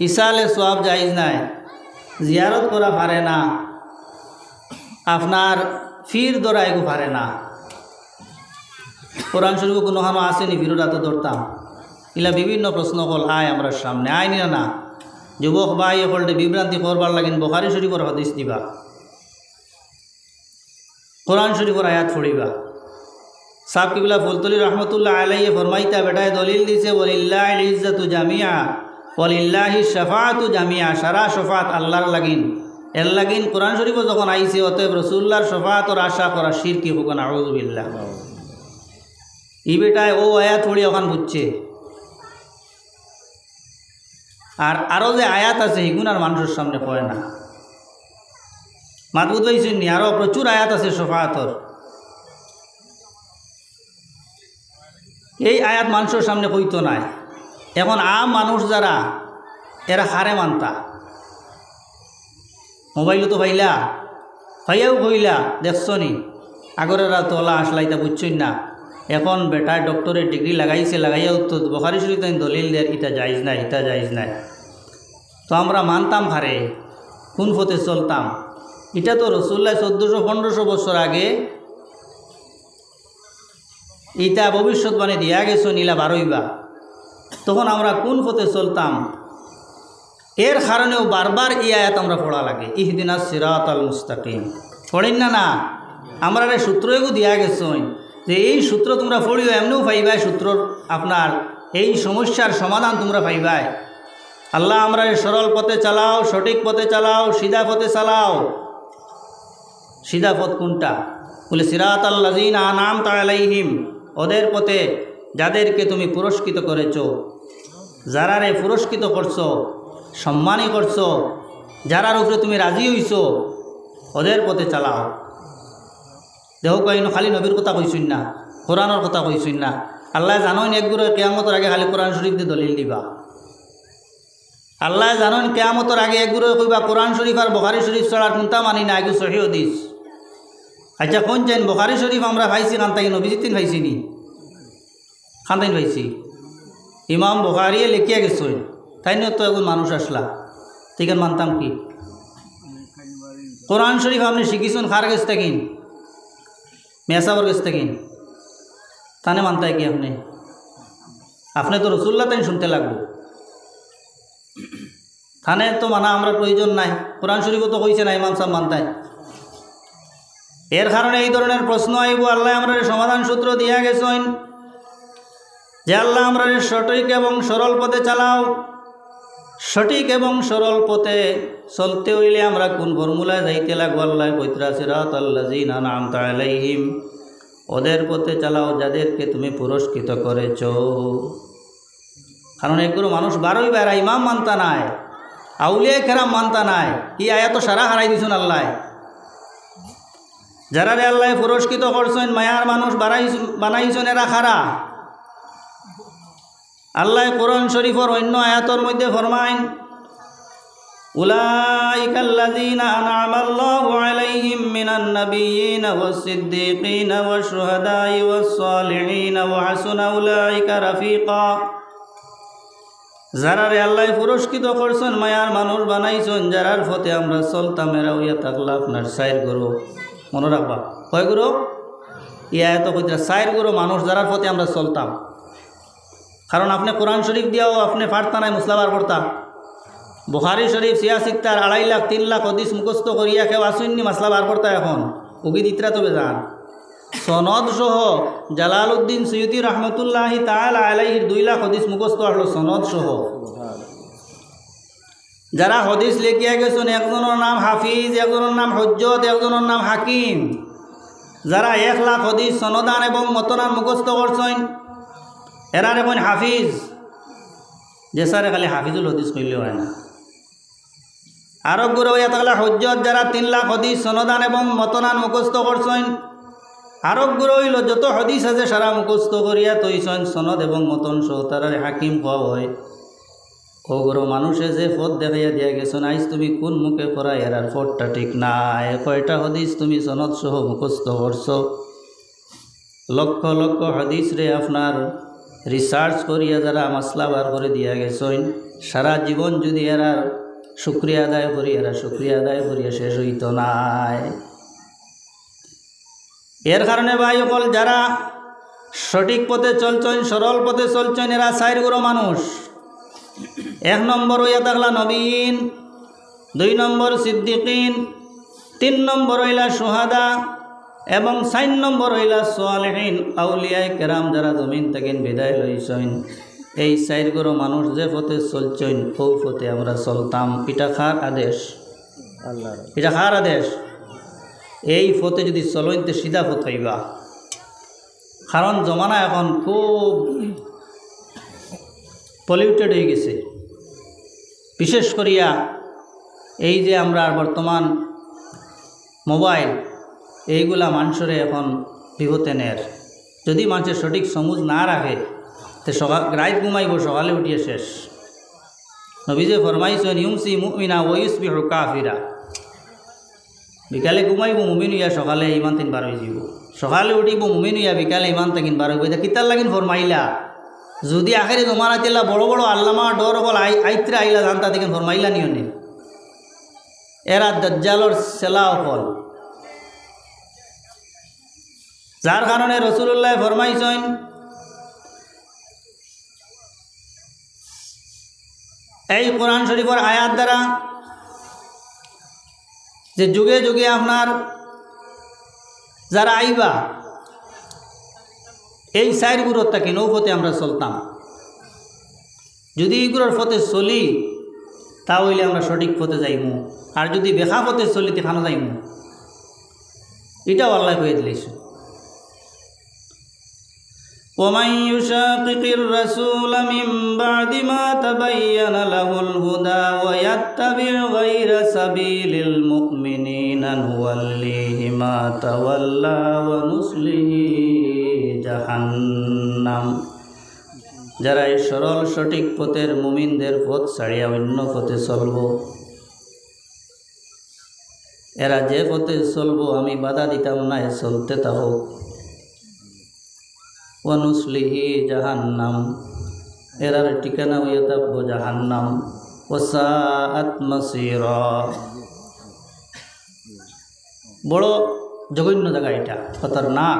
ইসালে সওয়াব জায়েজ নাই, জিয়ারত করা পারে না, আপনার ফির দরাইগো পারে না। কোরআন শরীফ কোনোখানো আসেনি ফিরোটা তো ধরতাম। ইলা বিভিন্ন প্রশ্ন কল আয় আমরা সামনে আয় নিনা না। যুবক ভাই হলটে বিভ্রান্তি করবার লাগিন বুখারী শরীফের হাদিস দিবা, কোরআন শরীফের আয়াত পড়িবা। সাহেব কিবলা ফুলতলি রহমতুল্লাহ আলাইহি ফরমাইতা বেটায় দলিল দিছে ওয়ালিল্লাহিল ইজ্জাতু জামিআ ওয়ালিল্লাহিশ শাফাআতু জামিআ। সারা শফাত আল্লাহর লাগিন। এর লাগিন কোরআন শরীফও যখন আইছে অতএব রাসূলুল্লাহর শফাআতর আশা করা শিরকি হোক না। আউযুবিল্লাহ। ই বেটায় ও আয়াত পড়ি ওখান বুঝছে। আর আরও যে আয়াত আছে এগুন আর মানুষের সামনে পড়ে না। মাতবুদ হয়েছেন নি আরও প্রচুর আয়াত আছে শফাআতর। এই আয়াত মানুষের সামনে কইতো নাই। এখন আম মানুষ যারা এরা হারে মানতা। মোবাইলও তো ভাইলা ভাইয়াও কইলা দেখছ নি আগরেরা তোলা আসলাইতা বুঝছই না এখন বেটায় ডক্টরের ডিগ্রি লাগাইছে লাগাইয়া উত্তর বুখারী শরীফ তাই দলিল দেয় ইটা জায়েজ নাই ইটা জায়েজ নাই তো আমরা মানতাম হারে কোন পথে চলতাম এটা তো রাসূলুল্লাহ 1400-1500 বছর আগে এটা ভবিষ্যৎবাণী দিয়া গেছো নীলা বারইবা তখন আমরা কোন পথে চলতাম এর কারণেও বারবার এই আয়াত আমরা পড়া লাগে ইহদিনাস সিরাতাল মুস্তাকিম পড়েন না আমরা সূত্র এগু দিয়া গেছো যে এই সূত্র তোমরা পড়িও এমনিও পাইবাই সূত্র আপনার এই সমস্যার সমাধান তোমরা পাইবাই আল্লাহ আমরা সরল পথে চালাও সঠিক পথে চালাও সিধা পথে চালাও সিধা পথ কোনটা বলে সিরাতাল লাযিনা আনআমতা আলাইহিম ওদের পথে যাদেরকে তুমি পুরস্কৃত করেছো যারারে পুরস্কৃত করছো সম্মানী করছো যারার উপরে তুমি রাজি হইছো ওদের পথে চালাও দেহ কইন খালি নবীর কথা কইছুন না কোরআনের কথা কইছুন না আল্লাহ জানেন একগুলো কিয়ামতের আগে খালি কোরআন শরীফ দিয়ে দলিল দিবা আল্লাহ জানেন কিয়ামতের আগে একগুলো কইবা কোরআন শরীফ আর বুখারী শরীফ ছাড়া কোনটা মানি না আগে সহিহ হাদিস আচ্ছা কোন জানেন বুখারী শরীফ আমরা পাইছি কান্তাই নবীজিতিন পাইছি নি খান্তাইন পাইছি ইমাম বুখারী লিখিয়া গেছেন তাই না তো একজন মানুষ আসলা ঠিক মানতাম কি কোরআন শরীফ আপনি শিখিছেন খার গেছ থাকিন মেসাবর গেছ থাকিন তানে মানতাই কি আপনি তো রাসূলুল্লাহ তাই শুনতে লাগবো থানে তো মানা আমরা প্রয়োজন নাই কোরআন শরীফও তো কইছে না ইমাম সাহেব মানতাই এর কারণে এই ধরনের প্রশ্ন আইব আল্লাহ আমরা সমাধান সূত্র দিয়া গেছেন যে আল্লাহ আমরা সঠিক এবং সরল পথে চালাও সঠিক এবং সরল পথে চলতে হইলে আমরা কোন ফর্মুলায় যাইতে লাগবো আল্লাহ পবিত্র সিরাতাল লাযিনা আনআমতা আলাইহিম ওদের পথে চালাও যাদেরকে তুমি পুরস্কৃত করেছো কারণ এগুলো মানুষ বারোই বেড়া ইমাম মানতা নাই আউলিয়া কেরাম মানতা নাই এই আয়াত সারা হারাই দিছুন আল্লাহ যারা রে আল্লাহ পুরস্কৃত করছেন মায়ার মানুষ বানাইছেন এরা খারা আল্লাহ কোরআন শরীফের অন্য আয়াতের মধ্যে ফরমাইন উলাইকাল্লাযীনা আনআমাল্লাহু আলাইহিম মিনান নাবিয়্যিনা ওয়াস-সিদ্দীকিনা ওয়াশ-শুহাদাই ওয়াস-সালিহিনা ওয়া হাসুনা উলাইকা রাফিকা যারা রে আল্লাহ পুরস্কৃত করছেন মায়ার মানুষ বানাইছেন যারার পথে আমরা চলতাম এরা হইয়া থাকলা আপনার সাইর গুরু মনে রাখবা কয় গুরু ইয়া এত কইতা সাইর গুরু মানুষ যারার পথে আমরা চলতাম কারণ আপনি কোরআন শরীফ দিয়াও আপনি পারতা নাই মুসলাবার পড়তা বুখারী শরীফ 86 তার 2.5 লাখ 3 লাখ হাদিস মুখস্থ করিয়া কেউ আসেননি মাসলা বার করতা এখন উগি দিতরা তবে যান সনদ সহ জালালউদ্দিন সুয়ুতি রহমতুল্লাহি তাআলা আলাইহির 2 লাখ হাদিস মুখস্থ আসলো সনদ সহ যারা হাদিস লিখিয়া গেছেন একজনের নাম হাফিজ একজনের নাম হুজ্জত একজনের নাম হাকিম যারা 1 লাখ হাদিস সনদান এবং মতনান মুখস্থ করছেন এরা এখন হাফিজ যে স্যারে খালি হাফিজুল হাদিস কইলে হয় না আরব গুরু হইয়া থাকলে হুজ্জত যারা 3 লাখ হাদিস সনদান এবং মতনান মুখস্থ করছেন আরব গুরু হইল যত হাদিস আছে সারা মুখস্থ করিয়া তৈছেন সনদ এবং মতন সহ তারা হাকিম হওয়া হয় ও গুরু মানুষে যে পথ দেখাইয়া দিয়া গেছেন আইস তুমি কোন মুখে করা এরার পথটা ঠিক নাই কয়টা হাদিস তুমি সনদ সহ মুখস্থ করছো লক্ষ লক্ষ হাদিস রে আপনার রিসার্চ করিয়া যারা মাসলা বার করে দিয়া গেছেন সারা জীবন যদি এরা শুক্রিয়া আদায় করি এরা শুক্রিয়া আদায় করিয়া শেষ হইত নাই এর কারণে ভাই সকল যারা সঠিক পথে চলছেন সরল পথে চলছেন এরা চার গুরু মানুষ 1 নম্বর হইয়া থাকলা নবীন 2 নম্বর সিদ্দিকিন 3 নম্বর হইলা শুহাদা এবং 4 নম্বর হইলা সালেহিন আউলিয়ায়ে কেরাম যারা জমিন থেকে বিদায় লইছেন এই 4 গুরু মানুষ যে পথে চলছেন ওই পথে আমরা চলতাম এটা কার আদেশ আল্লাহর এটা কার আদেশ এই পথে যদি চলইতে সিধা পথ হইবা কারণ জমানা এখন খুব পলিউটেড হয়ে গেছে বিশেষ করিয়া এই যে আমরা বর্তমান মোবাইল এইগুলা মানুষের এখন বিপদে নেয় যদি মানুষের সঠিক সমুজ না রাখে তো সকাল রাত ঘুমাইব সকালে উঠিয়ে শেষ নবীজে ফরমাইছেন ইউমসি মুমিনা ওয়া ইউসবিহু কাফিরা বিকালে ঘুমাইব মুমিন হইয়া সকালে ইমান 3 বার হয়ে যাব সকালে উঠিব মুমিন হইয়া বিকালে ইমান 3 বার হইব এটা কিতার লাগিন ফরমাইলা যদি আখেরি জমানা তিলা বড় বড় আল্লামা ডর হল আইত্রা আইলা জানতা থেকে ফরমাইলা নিও নি এরা দাজ্জালর সেলাও ফল যার কারণে রাসূলুল্লাহ ফরমাইছেন এই কোরআন শরীফের আয়াত দ্বারা যে যুগে যুগে আপনার যারা আইবা এই সাইরগুলোর তাকে নৌপথে আমরা চলতাম যদি এইগুলোর পথে চলি তাহলে আমরা সঠিক পথে যাইমু আর যদি বেখা পথে চলি তেখানো যাইমু এটাও আল্লাহ কয়ে দিলেছে ومن يشاقق الرسول من بعد ما تبين له الهدى ويتبع غير سبيل المؤمنين نوليه ما تولى ونصله جهنم যারা এই সরল সঠিক পথের মুমিনদের পথ ছাড়িয়া অন্য পথে চলব এরা যে পথে চলব আমি বাধা দিতাম না চলতে থাকো ওয়ানুসলিহি জাহান্নাম এরার ঠিকানা হইয়া থাকব জাহান্নাম ওয়াসাআত মাসীরা বড় জঘন্য জায়গা এটা খতরনাক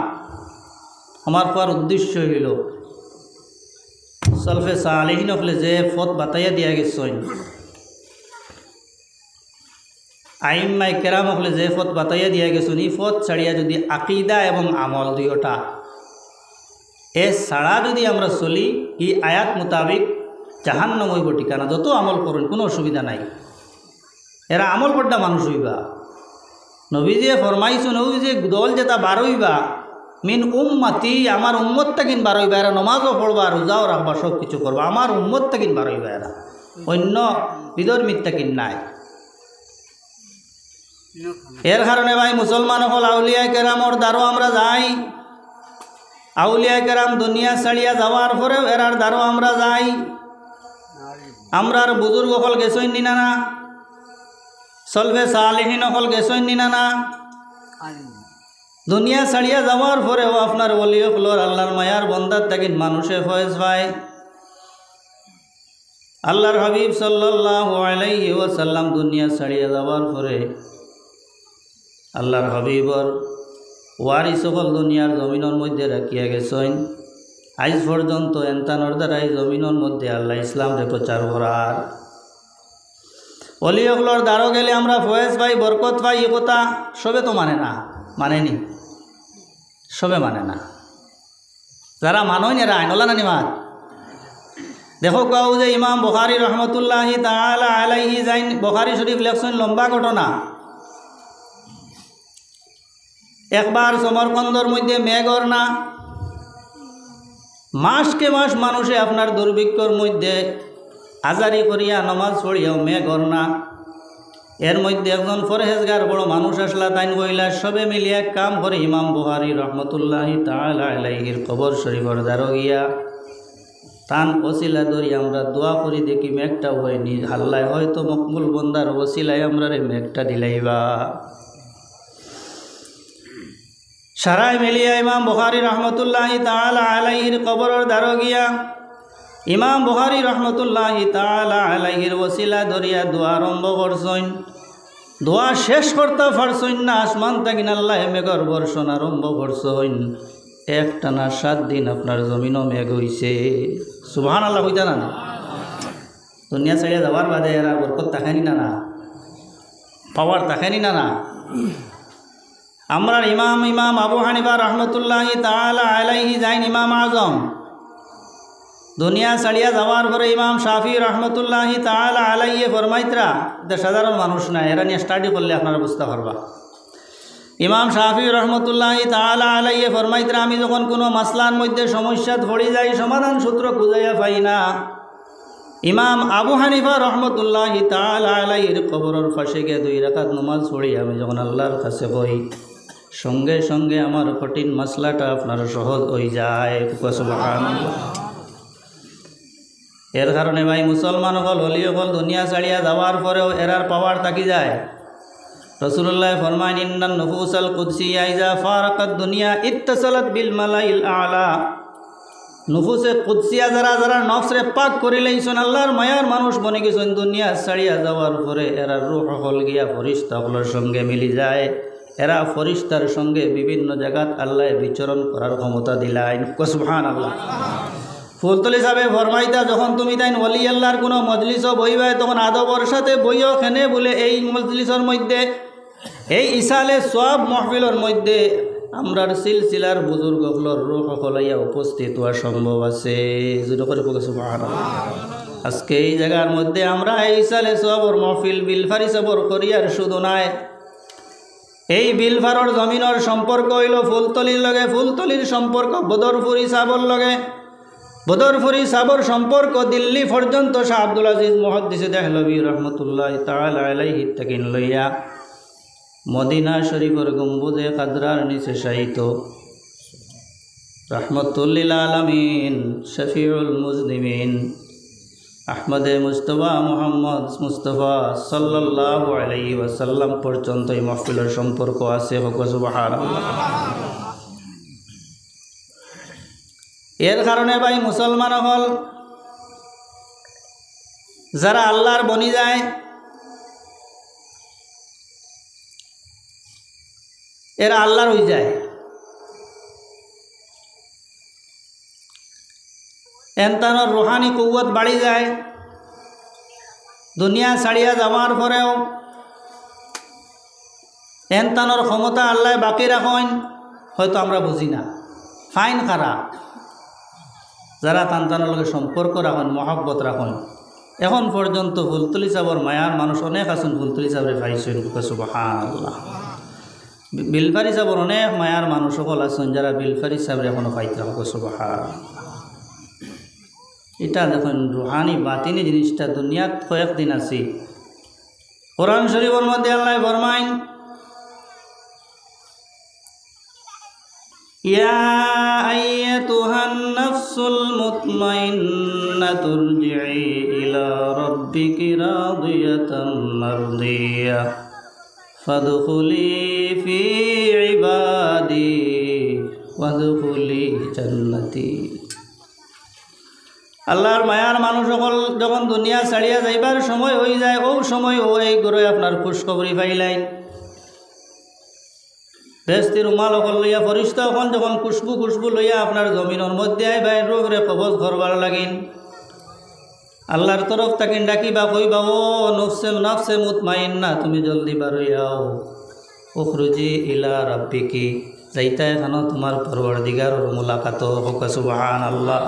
আমার পর উদ্দেশ্য হইল সলফে সালেহিন হলে যে পথ বাতাইয়া দিয়া গেছেন আইম্মাই কেরাম হলে যে পথ বাতাইয়া দিয়া গেছেন এই পথ ছাড়িয়া যদি আকীদা এবং আমল দুইটা এ ছাড়া যদি আমরা চলি এই আয়াত মোতাবিক জাহান্নাম হইব ঠিকানা যত আমল করেন কোনো অসুবিধা নাই এরা আমল করটা মানুষ হইবা নবীজিয়ে ফরমাইছেন ওই যে দল যেটা বার হইবা মিন উম্মতি আমার উম্মতটা কিন বার হইবা এরা নমাজও পড়বা রোজাও রাখবা সব কিছু করবা আমার উম্মতটা কিন বার হইবা এরা অন্য বিধর্মিতটা কিন নাই এর কারণে ভাই মুসলমান হল আউলিয়া কেরামর দ্বারও আমরা যাই আউলিয়া কেরাম দুনিয়া ছাড়িয়া যাওয়ার পরেও এরার দ্বারও আমরা যাই আমরার বুজুর্গ হল গেছইন নিনা না সলভে সালেহিন হল গেছইন নিনা না দুনিয়া ছাড়িয়া যাওয়ার পরেও আপনার ওলি হলর আল্লাহর মায়ার বন্দার তাকিন মানুষে ফয়েজ পায় আল্লাহর হাবিব সাল্লাল্লাহু আলাইহি ওয়াসাল্লাম দুনিয়া ছাড়িয়া যাওয়ার পরে আল্লাহর হাবিবর ওয়ারি সকল দুনিয়ার জমিনের মধ্যে রাখিয়া গেছেন আজ পর্যন্ত এন্তানোর দ্বারাই জমিনের মধ্যে আল্লাহ ইসলামরে প্রচার করার অলি হকলর দ্বারো গেলে আমরা ফয়েজ পাই বরকত পাই এ কথা সবে তো মানে না মানেনি সবে মানে না যারা মানই এরা আইনলা নানি মাত দেখো কাউ যে ইমাম বুখারী রহমতুল্লাহি তাআলা আলাইহি যাইন বুখারী শরীফ লেখছেন লম্বা ঘটনা একবার সমরকন্দর মধ্যে মেঘর না মাসকে মাস মানুষে আপনার দুর্ভিক্ষর মধ্যে আজারি করিয়া নমাজ পড়িয়াও মেঘর না এর মধ্যে একজন ফরহেজগার বড় মানুষ আসলা তাইন কইলা সবে মিলিয়া কাম করে ইমাম বুখারী রহমতুল্লাহি তাআলা আলাইহির কবর শরীফর দ্বারো গিয়া তান ওসিলা ধরি আমরা দোয়া করি দেখি মেঘটা হয়নি হাল্লায় হয়তো মকবুল বন্দার ওসিলায় আমরা রে মেঘটা দিলাইবা সারাই মিলিয়া ইমাম বুখারী রহমতুল্লাহি তাআলা আলাইহির কবরের দ্বারো গিয়া ইমাম বুখারী রহমতুল্লাহি তাআলা আলাইহির ওসিলা ধরিয়া দোয়া আরম্ভ করছেন দোয়া শেষ করতে পারছেন না আসমান থেকে আল্লাহ মেঘর বর্ষণ আরম্ভ করছেন একটানা 7 দিন আপনার জমিনও মেঘ হইছে সুবহানাল্লাহ হইতা না দুনিয়া ছেড়ে যাওয়ার বাদে এরা বরকত থাকেনি না পাওয়ার থাকেনি না আমরা ইমাম আবু হানিফা রহমতুল্লাহি তাআলা আলাইহি যাইন ইমাম আজম দুনিয়া ছাড়িয়া যাওয়ার পরে ইমাম শাফি রহমতুল্লাহি তাআলা আলাইহি ফরমাইতরা এটা সাধারণ মানুষ না এরা নিয়ে স্টাডি করলে আপনারা বুঝতে পারবা ইমাম শাফি রহমতুল্লাহি তাআলা আলাইহি ফরমাইতরা আমি যখন কোনো মাসলার মধ্যে সমস্যা পড়ে যাই সমাধান সূত্র খুঁজাইয়া পাই না ইমাম আবু হানিফা রহমতুল্লাহি তাআলা আলাইহির কবরের পাশে গিয়ে 2 রাকাত নামাজ পড়ি আমি যখন আল্লাহর কাছে কই সঙ্গে সঙ্গে আমার কঠিন মাসলাটা আপনার সহজ হয়ে যায় সুবহানাল্লাহ এর কারণে ভাই মুসলমান হল অলি হল দুনিয়া ছাড়িয়া যাওয়ার পরেও এরার পাওয়ার থাকি যায় রাসূলুল্লাহ ফরমান ইন্নান নুফুসাল কুদসিয়া ইযা ফারাকাত দুনিয়া ইত্তাসালাত বিল মালাইল আলা। নুফুসে কুদসিয়া যারা যারা নফসরে পাক করে লইছেন, আল্লাহর মায়ার মানুষ বনে গেছেন, দুনিয়া ছাড়িয়া যাওয়ার পরে এরা রূহ হল গিয়া ফেরেশতাগুলোর সঙ্গে মিলি যায়। এরা ফেরেশতার সঙ্গে বিভিন্ন জায়গাত আল্লাহ বিচরণ করার ক্ষমতা দিলাইন। সুবহানাল্লাহ। ফুলতলি সাহেব ফরমাইতা, যখন তুমি তাই ওলি আল্লাহর কোনো মজলিসও বইবাই তখন আদবর সাথে বইও খেনে বলে এই মজলিসের মধ্যে, এই ইসালে সব মহফিলের মধ্যে আমরার সিলসিলার বুজুর্গগুলোর রূহ হলাইয়া উপস্থিত হওয়া সম্ভব আছে। সুবহানাল্লাহ। আজকে এই জায়গার মধ্যে আমরা এই ইসালে সবর মহফিল বিলফারি সবর করিয়ার শুধু নাই, এই বিলফারর জমিনের সম্পর্ক হইল ফুলতলির লগে, ফুলতলির সম্পর্ক বদরপুরি সাবর লগে, বদরপুরি সাবর সম্পর্ক দিল্লি পর্যন্ত শাহ আব্দুল আজিজ মুহাদ্দিস দেহলভী রহমতুল্লাহ তাআলা আলাইহি তাকিন লইয়া মদিনা শরীফের গম্বুজে কাদরার নিচে শায়িত রাহমাতুল লিল আলামিন শফিউল মুজনিমিন আহমদে মুস্তফা মুহাম্মদ মুস্তফা সাল্লাল্লাহু আলাইহি ওয়াসাল্লাম পর্যন্ত এই মাহফিলের সম্পর্ক আছে। সুবহানাল্লাহ। এর কারণে ভাই মুসলমান হল যারা আল্লাহর বনি যায়, এরা আল্লাহর হয়ে যায়। এনতানোর রুহানি কুওয়াত বাড়ি যায়। দুনিয়া ছাড়িয়া যাওয়ার পরেও এনতানোর ক্ষমতা আল্লাহ বাকি রাখেন, হয়তো আমরা বুঝি না। ফাইন খারাপ যারা তান্তানোর লগে সম্পর্ক রাখেন, মহব্বত রাখেন। এখন পর্যন্ত ফুলতলি সাবর মায়ার মানুষ অনেক আছেন, ফুলতলি সাবরে পাইছেন। সুবহানাল্লাহ। বিলফারি সাবর অনেক মায়ার মানুষ সকল আছেন যারা বিলফারি সাবরে এখনো পাইতে হবে। সুবহানাল্লাহ। এটা দেখুন রুহানি বাতিনি জিনিসটা দুনিয়াত কয়েকদিন আছে। কোরআন শরীফের মধ্যে আল্লাহ ফরমাইন, ইয়া আইয়াতুহান নাফসুল মুতমাইন্নাতু ইরজিই ইলা রাব্বিকি রাদিয়াতাম মারদিয়া ফাদখুলি ফি ইবাদি ওয়াদখুলি জান্নাতি। আল্লাহর মায়ার মানুষ সকল যখন দুনিয়া ছাড়িয়া যাইবার সময় হয়ে যায়, ও সময় ও এই করে আপনার খুশখবরি পাইলাইন। বেস্তির রুমাল অকল লইয়া ফরিস্তা এখন যখন খুশবু খুশবু লইয়া আপনার জমিনের মধ্যে আইবাই রোগরে কবজ করবার লাগিন, আল্লাহর তরফ তাকিন ডাকিবা, কইবা ও নফসে নফসে মুতমাইন্না, তুমি জলদি বার হইয়াও, উখরুজি ইলা রাব্বিকি, যাইতা এখানো তোমার পরওয়ারদিগারের মুলাকাত হোক। সুবহানাল্লাহ।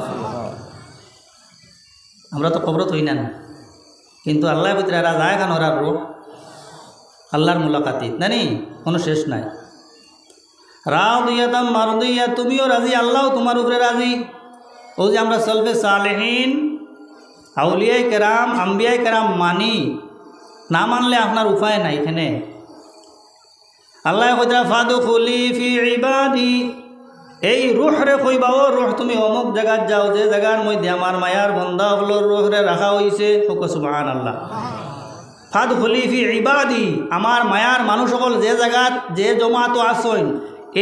আমরা তো কবরত হই না, কিন্তু আল্লাহর ভিতরে এরা যায় কেন? ওরা রূহ আল্লাহর মুলাকাতি নানি, কোনো শেষ নাই। রাদিয়াতাম মারদিয়া, তুমিও রাজি, আল্লাহ তোমার উপরে রাজি। ও যে আমরা সলফে সালেহিন আউলিয়ায়ে কেরাম আম্বিয়ায়ে কেরাম মানি, না মানলে আপনার উপায় নাই। এখানে আল্লাহ কইরা ফাদখুলি ফি ইবাদি, এই রুহ রে কইবা, ও রুহ তুমি অমুক জায়গায় যাও, যে জায়গার মধ্যে আমার মায়ার বন্দা হলো রুহ রে রাখা হইছে। সুবহানাল্লাহ। ফাদখুলি ফি ইবাদি, আমার মায়ার মানুষ সকল যে জায়গাত যে জমাতো আসইন,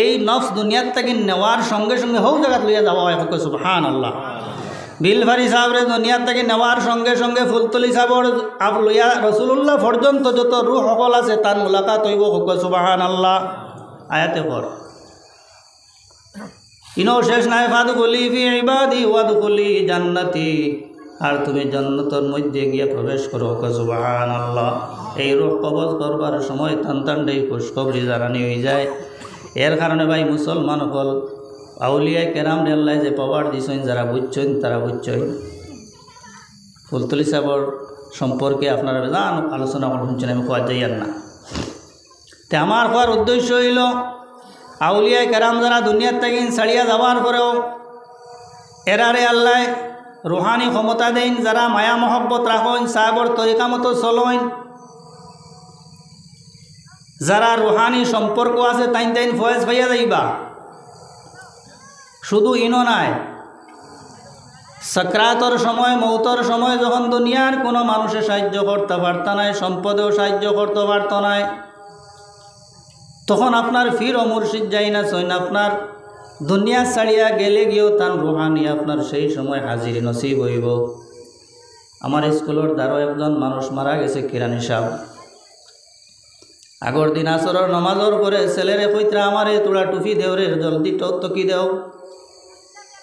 এই নফস দুনিয়ার থেকে নেওয়ার সঙ্গে সঙ্গে হৌ জায়গাত লইয়া যাওয়া হয়। সুবহানাল্লাহ। বিলফারি সাহেবরে দুনিয়ার থেকে নেওয়ার সঙ্গে সঙ্গে ফুলতলি সাহেবর আপ লইয়া রাসূলুল্লাহ পর্যন্ত যত রুহ সকল আছে তার মুলাকাত হইব। সুবহানাল্লাহ। আয়াতে পর ইনো শেষ নাই। ফাদখুলি ফি ইবাদি ওয়াদখুলি জান্নাতি, আর তুমি জান্নাতের মধ্যে গিয়ে প্রবেশ করো। সুবহানাল্লাহ। এই রূহ কবজ করবার সময় টানটান্ডেই খুশখবরি জানানি হয়ে যায়। এর কারণে ভাই মুসলমান হল আউলিয়ায়ে কেরাম আল্লাহ যে পাওয়ার দিছেন, যারা বুঝছেন তারা বুঝছেন। ফুলতলি সাহেবর সম্পর্কে আপনারা জান আলোচনা শুনছেন, আমি কোয়া যাইয়ার না। তে আমার কোয়ার উদ্দেশ্য হইল আউলিয়ায়ে কেরাম যারা দুনিয়ার থেকে ছাড়িয়া যাওয়ার পরেও এরারে আল্লাহ রুহানি ক্ষমতা দেন, যারা মায়া মহব্বত রাখেন, সাহেবর তরিকা মতো চলেন, যারা রুহানি সম্পর্ক আছে তাইন তাইন ফয়েজ ভাইয়া যাইবা। শুধু ইনো নাই, সাকরাতর সময় মৌতর সময় যখন দুনিয়ার কোনো মানুষে সাহায্য করতে পারত নাই, সম্পদেও সাহায্য করতে পারত নাই, তখন আপনার ফির ও মুর্শিদ যাই না সইন আপনার দুনিয়া ছাড়িয়া গেলে গিয়েও তান রুহানি আপনার সেই সময় হাজির নসিব হইব। আমার স্কুলের দ্বারও একজন মানুষ মারা গেছে, কিরানি সাহেব। আগর দিন আসরের নমাজর পরে ছেলেরে কইত্রা আমারে তোরা টুপি দেও রে, জলদি টকি দেও।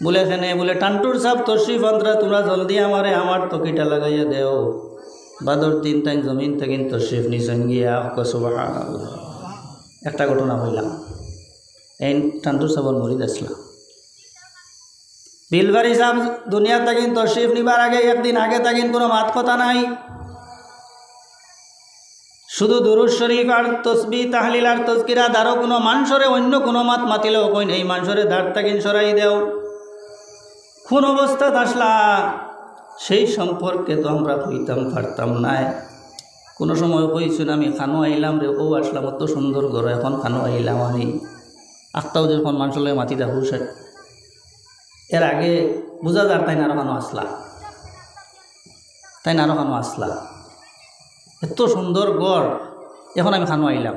বলে এখানে বলে টান্টুর সাহেব তশরিফ আন্তরা, তোমরা জলদি আমারে আমার তকিটা লাগাইয়া দেও। বাদর দিন তাই জমিন থেকে তশরিফ নিছেন গিয়া সুবহানাল্লাহ। একটা ঘটনা হইলাম, এই টান্টুর সাহেবের মরিদ আসলাম। বিলবাড়ি সাহেব দুনিয়া তাকিন তশরিফ নিবার আগে একদিন আগে তাকিন কোনো মাত কথা নাই, শুধু দুরুদ শরীফ আর তসবিহ তাহলিল আর তজকিরা দারো কোনো মানুষরে অন্য কোনো মাত মাতিলেও কইন এই মানুষরে দাঁড় তাকিন সরাই দেও। কোন অবস্থা আসলা সেই সম্পর্কে তো আমরা কইতাম পারতাম নাই। কোনো সময় কইছেন আমি খানো আইলাম রে, ও আসলাম অত সুন্দর ঘর, এখন খানো আইলাম আমি আখতাও যখন মানুষলে মাতি দেখো সে এর আগে বোঝা যার তাই না আরো খানো আসলা, তাই না আরো খানো আসলা, এত সুন্দর গড়, এখন আমি খানো আইলাম,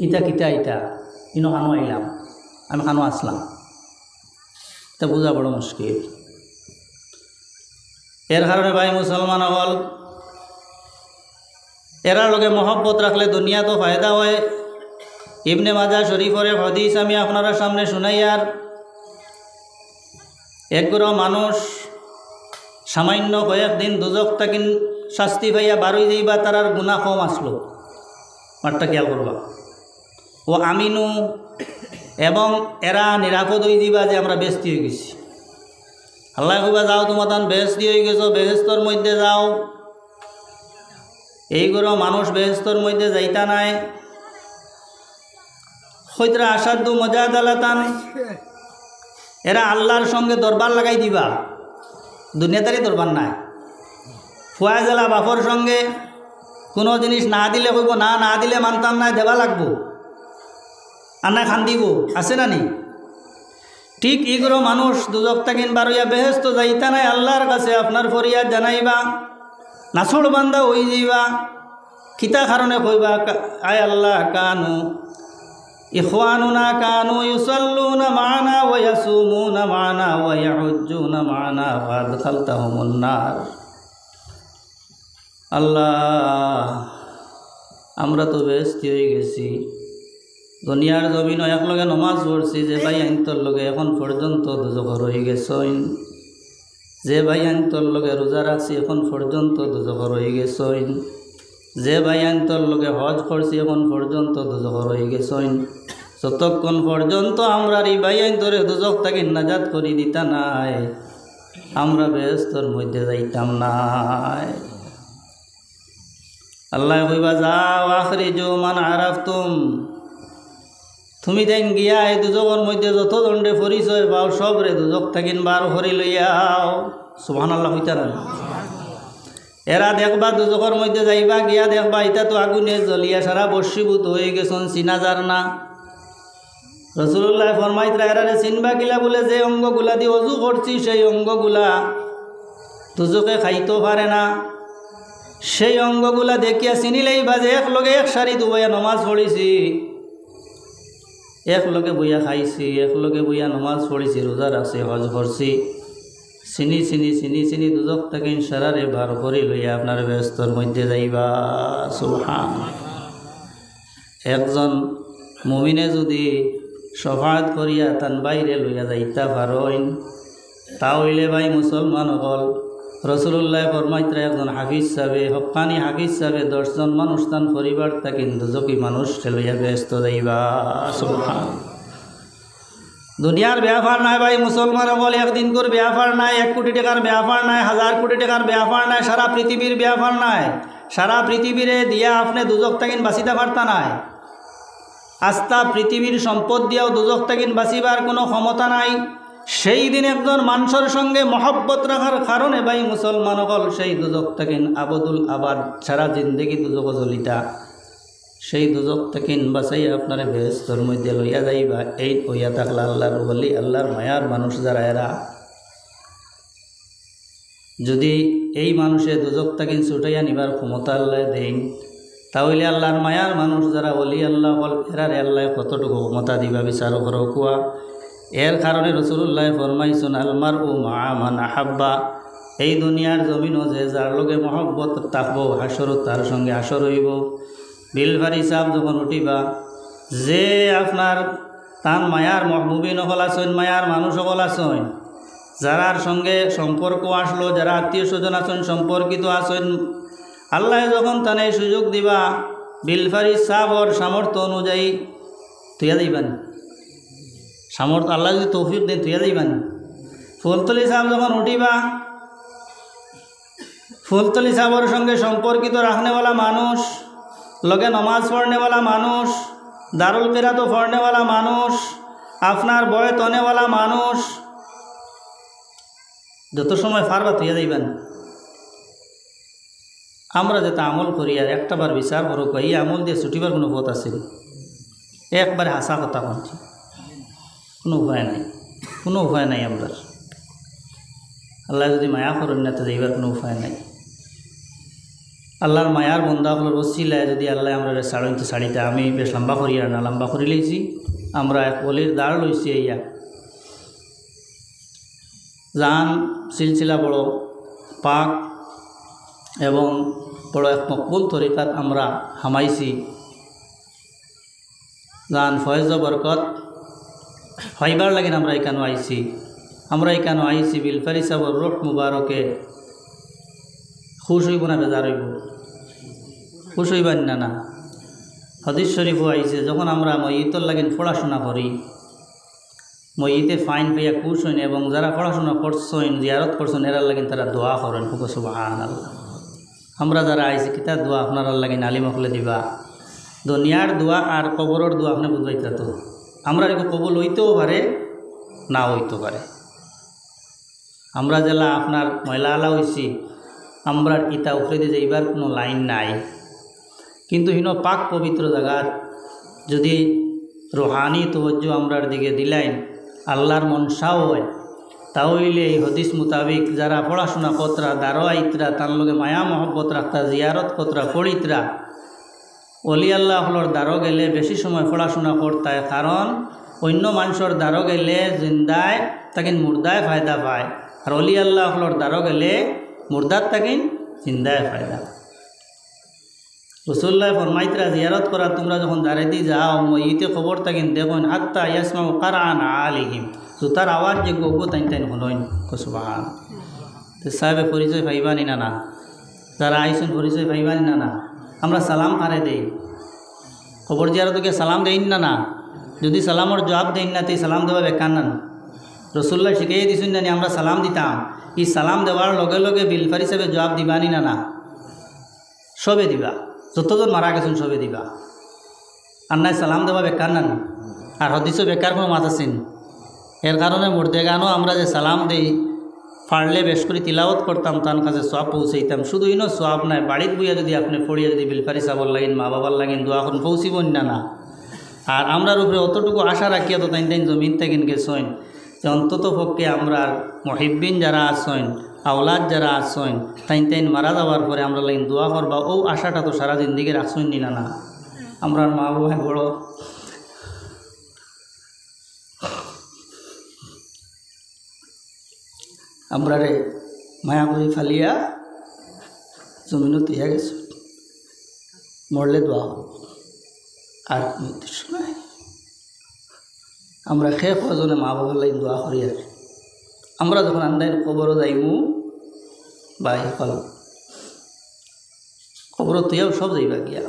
ইটা কিটা ইটা ইনো খানো আইলাম, আমি খানো আসলাম, তা বোঝা বড় মুশকিল। এর কারণে ভাই মুসলমান হল এরার লগে মহব্বত রাখলে দুনিয়া তো ফায়দা হয়। ইবনে মাজা শরীফের হাদিস আমি আপনারা সামনে শুনাই। আর একগুলো মানুষ সামান্য কয়েকদিন দুজক তাকিন শাস্তি পাইয়া বারোই যাইবা, তারার গুণা কম আসলো। মাঠটা খেয়াল করবা। ও আমিনু এবং এরা নিরাপদ হয়ে দিবা যে আমরা বেস্তি হয়ে গেছি। আল্লাহ কইবা যাও তোমার তান বেহেস্তি হয়ে গেছো, বেহেস্তর মধ্যে যাও। এইগুলো মানুষ বেহেস্তর মধ্যে যাইতা নাই। হইতরা আসাদু মজাদালাতান, এরা আল্লাহর সঙ্গে দরবার লাগাই দিবা, দুনিয়াদারি দরবার নাই। ফুয়া জেলা বাপর সঙ্গে কোনো জিনিস না দিলে কইব না, না দিলে মানতাম না, দেবা লাগবো, আর না খান দিব, আছে না নি? ঠিক এগুলো মানুষ দুজক তাকিন বারইয়া বেহেস্ত যাইতা নাই। আল্লাহর কাছে আপনার ফরিয়াদ জানাইবা, নাছড় বান্দা হই যাইবা। কিতা কারণে কইবা আয় আল্লাহ কানু ইখওয়ানুনা কানু ইউসাল্লুনা মা'না ওয়া ইয়াসুমুনা মা'না ওয়া ইয়াহুজ্জুনা মা'না ফাদখালতাহুমুন নার। আল্লাহ আমরা তো বেহেস্তি হয়ে গেছি, দুনিয়ার জমিন একলগে নমাজ পড়ছি, যে ভাই আইন তোর লগে এখন পর্যন্ত দুজখর হয়ে গেছইন, যে ভাই আইন তোর লগে রোজা রাখছি এখন পর্যন্ত দুজখর হয়ে গেছইন, যে ভাই আইন তোর লগে হজ করছি এখন পর্যন্ত দুজখর হয়ে গেছইন। যতক্ষণ পর্যন্ত আমরা এই ভাই আইন তোরে দুজক তাকে নাজাত করি দিতা নাই, আমরা বেহেশতর মধ্যে যাইতাম নাই। আল্লাহ কইবা যাও আখরিজু মান আরাফতুম, তুমি দেন গিয়া এই দুজকের মধ্যে যত দণ্ডে পরিচয় পাও সব রে দুজক থাকিন বার হরি লইয়াও। সুবহানাল্লাহ হইতার এরা দেখবা দুজকের মধ্যে যাইবা, গিয়া দেখবা এটা তো আগুনে জ্বলিয়া সারা বর্ষীভূত হয়ে গেছন, চিনা যার না। রাসূলুল্লাহ ফরমাইতরা এরারে চিনবা কিলা, বলে যে অঙ্গগুলা দিয়ে অজু করছি সেই অঙ্গগুলা দুজকে খাইতে পারে না, সেই অঙ্গগুলা দেখিয়া চিনিলেই বাজে এক লগে এক সারি দুবাইয়া নমাজ পড়িছি, এক লগে বইয়া খাইছি, এক লগে বইয়া নমাজ পড়িছি, রোজা রাখছি, হজ করছি, চিনি চিনি চিনি চিনি দুজক থেকে সারারে বার করে লইয়া আপনার ব্যস্তর মধ্যে যাইবা। সুবহান। একজন মুমিনে যদি শফাত করিয়া তান বাইরে লইয়া যাইতা পারেন, তা হইলে ভাই মুসলমান হল রাসূলুল্লাহ ফরমাইতরা একজন হাফিজ সাহেবে হক্কানি হাফিজ সাহেবে 10 জন মানুষ তান পরিবার তাকে দুজকি মানুষ লইয়া ব্যস্ত যাইবা। সুবহান। দুনিয়ার ব্যাপার নাই ভাই মুসলমান হল, একদিন করে ব্যাপার নাই, 1 কোটি টাকার ব্যাপার নাই, 1000 কোটি টাকার ব্যাপার নাই, সারা পৃথিবীর ব্যাপার নাই। সারা পৃথিবীরে দিয়া আপনি দুজক তাকিন বাঁচিতে পারতা নাই। আস্থা পৃথিবীর সম্পদ দিয়াও দুজক তাকিন বাঁচিবার কোনো ক্ষমতা নাই। সেই দিন একজন মানুষের সঙ্গে মহব্বত রাখার কারণে ভাই মুসলমান হল সেই দুজক তাকিন আবদুল আবাদ সারা জিন্দগি দুজক জলিতা, সেই দুজক তাকিন বাঁচাইয়া আপনার বেহেশতর মধ্যে লইয়া যাইবা। এই হইয়া থাকলা আল্লাহর ওলি, আল্লাহর মায়ার মানুষ যারা এরা, যদি এই মানুষে দুজক তাকিন ছুটাইয়া নিবার ক্ষমতা আল্লাহ দেন, তাহলে আল্লাহর মায়ার মানুষ যারা ওলি আল্লাহ হল এরারে আল্লাহ কতটুকু ক্ষমতা দিবা বিচার করো কুয়া। এর কারণে রাসূলুল্লাহ ফরমাইছেন আলমার ও মান আহাব্বা, এই দুনিয়ার জমিনও যে যার লগে মহব্বত থাকবো হাসর তার সঙ্গে হাসর হইব। বিলভারি সাহ যখন উঠিবা যে আপনার তান মায়ার মহবুবিন হল আছেন, মায়ার মানুষ হল আছেন, যারার সঙ্গে সম্পর্ক আসলো, যারা আত্মীয় স্বজন আছেন সম্পর্কিত আছেন, আল্লাহ যখন তানে সুযোগ দিবা বিলফারি সাহর সামর্থ্য অনুযায়ী তুইয়া দিবেন, সামর্থ্য আল্লাহ যদি তৌফিক দেন তুইয়া দিবেন। ফুলতলি সাহেব যখন উঠিবা ফুলতলি সাহর সঙ্গে সম্পর্কিত রাখনেওয়ালা মানুষ, লগে নমাজ পড়নেওয়ালা মানুষ, দারুল কিরাত পড়নেওয়ালা মানুষ, আপনার বয় তনেওয়ালা মানুষ, যত সময় পারবা তুইয়া দিবেন। আমরা যেটা আমল করি আর একটাবার বিচার করো এই আমল দিয়ে ছুটিবার কোনো পথ আছে? একবারে হাসা কথা বলছি, কোনো উপায় নাই, কোনো উপায় নাই। আমরা আল্লাহ যদি মায়া করেন না তো এইবার কোনো উপায় নাই। আল্লাহর মায়ার বন্ধা হল রসিলায় যদি আল্লাহ আমরা সাড়িতে শাড়িতে আমি বেশ লম্বা করি আর না লম্বা করে লইছি, আমরা এক অলির দাঁড় লইছি ইয়া জান সিলসিলা বড় পাক এবং বড় এক মকবুল তরিকাত আমরা হামাইছি। জান ফয়েজ বরকত ফাইবার লাগিন আমরা এখানে আইছি। আমরা এখানে আইছি বিলফারি সাহর রোহ মুবারকে খুশ হইব না বেজার হইব? খুশ হইবেন না? না। হাদিস শরীফও আইছে যখন আমরা মইয়িতর লাগিন পড়াশোনা করি, মইয়িতে ফাইন পাইয়া খুশ হইন এবং যারা পড়াশোনা করছেন জিয়ারত করছেন এরার লাগিন তারা দোয়া করেন, খুব সুবহানাল্লাহ। আমরা যারা আইছি কিতা দোয়া আপনার লাগিন আলিম হলে দিবা, দুনিয়ার দোয়া আর কবরের দোয়া আপনি বুঝবাইতা তো। আমরা কবুল হইতেও পারে না হইতে পারে। আমরা জেলা আপনার ময়লা আলা হয়েছি, আমরা ইটা উখরে দিয়ে যাইবার কোনো লাইন নাই, কিন্তু হিনো পাক পবিত্র জায়গার যদি রোহানি তওয়াজ্জু আমরার দিকে দিলাইন আল্লাহর মনসাও হয়, তাহলে এই হদিস মোতাবিক যারা পড়াশোনা কতরা দারো আইতরা তার লগে মায়া মহব্বত রাখতা জিয়ারত কতরা পড়িতরা অলি আল্লাহ হলর দ্বারো গেলে বেশি সময় পড়াশোনা করতায়, কারণ অন্য মানুষের দ্বারো গেলে জিন্দায় তাকিন মুর্দায় ফায়দা পায়, আর অলি আল্লাহ হলর দ্বারো গেলে মুর্দার তাকিন জিন্দায় ফায়দা। রাসূলুল্লাহ ফরমাইতরা জিয়ারত করা তোমরা যখন দাঁড়াইতে যাও মইতে খবর তাকিন দেখুন হাত্তা ইয়াসমাউ কারআন আলিহিম, জুতার আওয়াজ যে গো তাইন তাইন হনইন। সুবহান। তো সাহেবে পরিচয় পাইবানি না? না। যারা আইসেন পরিচয় পাইবানি না? না। আমরা সালাম হারে দেই, খবর জিয়ারতকে সালাম দেইন না? না। যদি সালামর জবাব দেন না তো সালাম দেওয়া বেকার না। রাসূলুল্লাহ শিখিয়ে দিছেন জানি আমরা সালাম দিতাম, এই সালাম দেওয়ার লগে লগে বিলফারি হিসাবে জবাব দিবানি না? না। সবে দিবা, যতজন মারা গেছেন সবে দিবা, আর নাই সালাম দেওয়া বেকার না। আর হদিসও বেকার কোনো মাত আছেন। এর কারণে মুর্দে গানও আমরা যে সালাম দেই ফাড়লে বেশ করে তিলাওয়াত করতাম, তার কাছে সব পৌঁছাইতাম। শুধু ইনো সব নাই, বাড়ির বইয়া যদি আপনি পড়িয়া যদি বিলফারি সাবর লাগিন মা বাবার লাগিন দোয়া করুন পৌঁছিবন না? না। আর আমরার উপরে অতটুকু আশা রাখিয়া তো তাইন তাইন জমিন থাকেন গেছেন যে অন্তত পক্ষে আমরা মহিব্বিন যারা আসেন আওলাদ যারা আসেন তাইন তাইন মারা যাওয়ার পরে আমরা লাগিন দোয়া করবা, ও আশাটা তো সারা জিন্দিগি রাখছেন নি? না। না। আমরা মা বাবা বড় আমরা রে মায়া করে ফালিয়া জমিনও দিয়া গেছে, মরলে দোয়া হব আর কোনো উদ্দেশ্য নাই। আমরা খেয়ে কজনে মা বাবার লাইন দোয়া করি। আর আমরা যখন আন্দায় কবরও যাইমু বা ফল কবরও তুইও সব যাইবা গিয়া,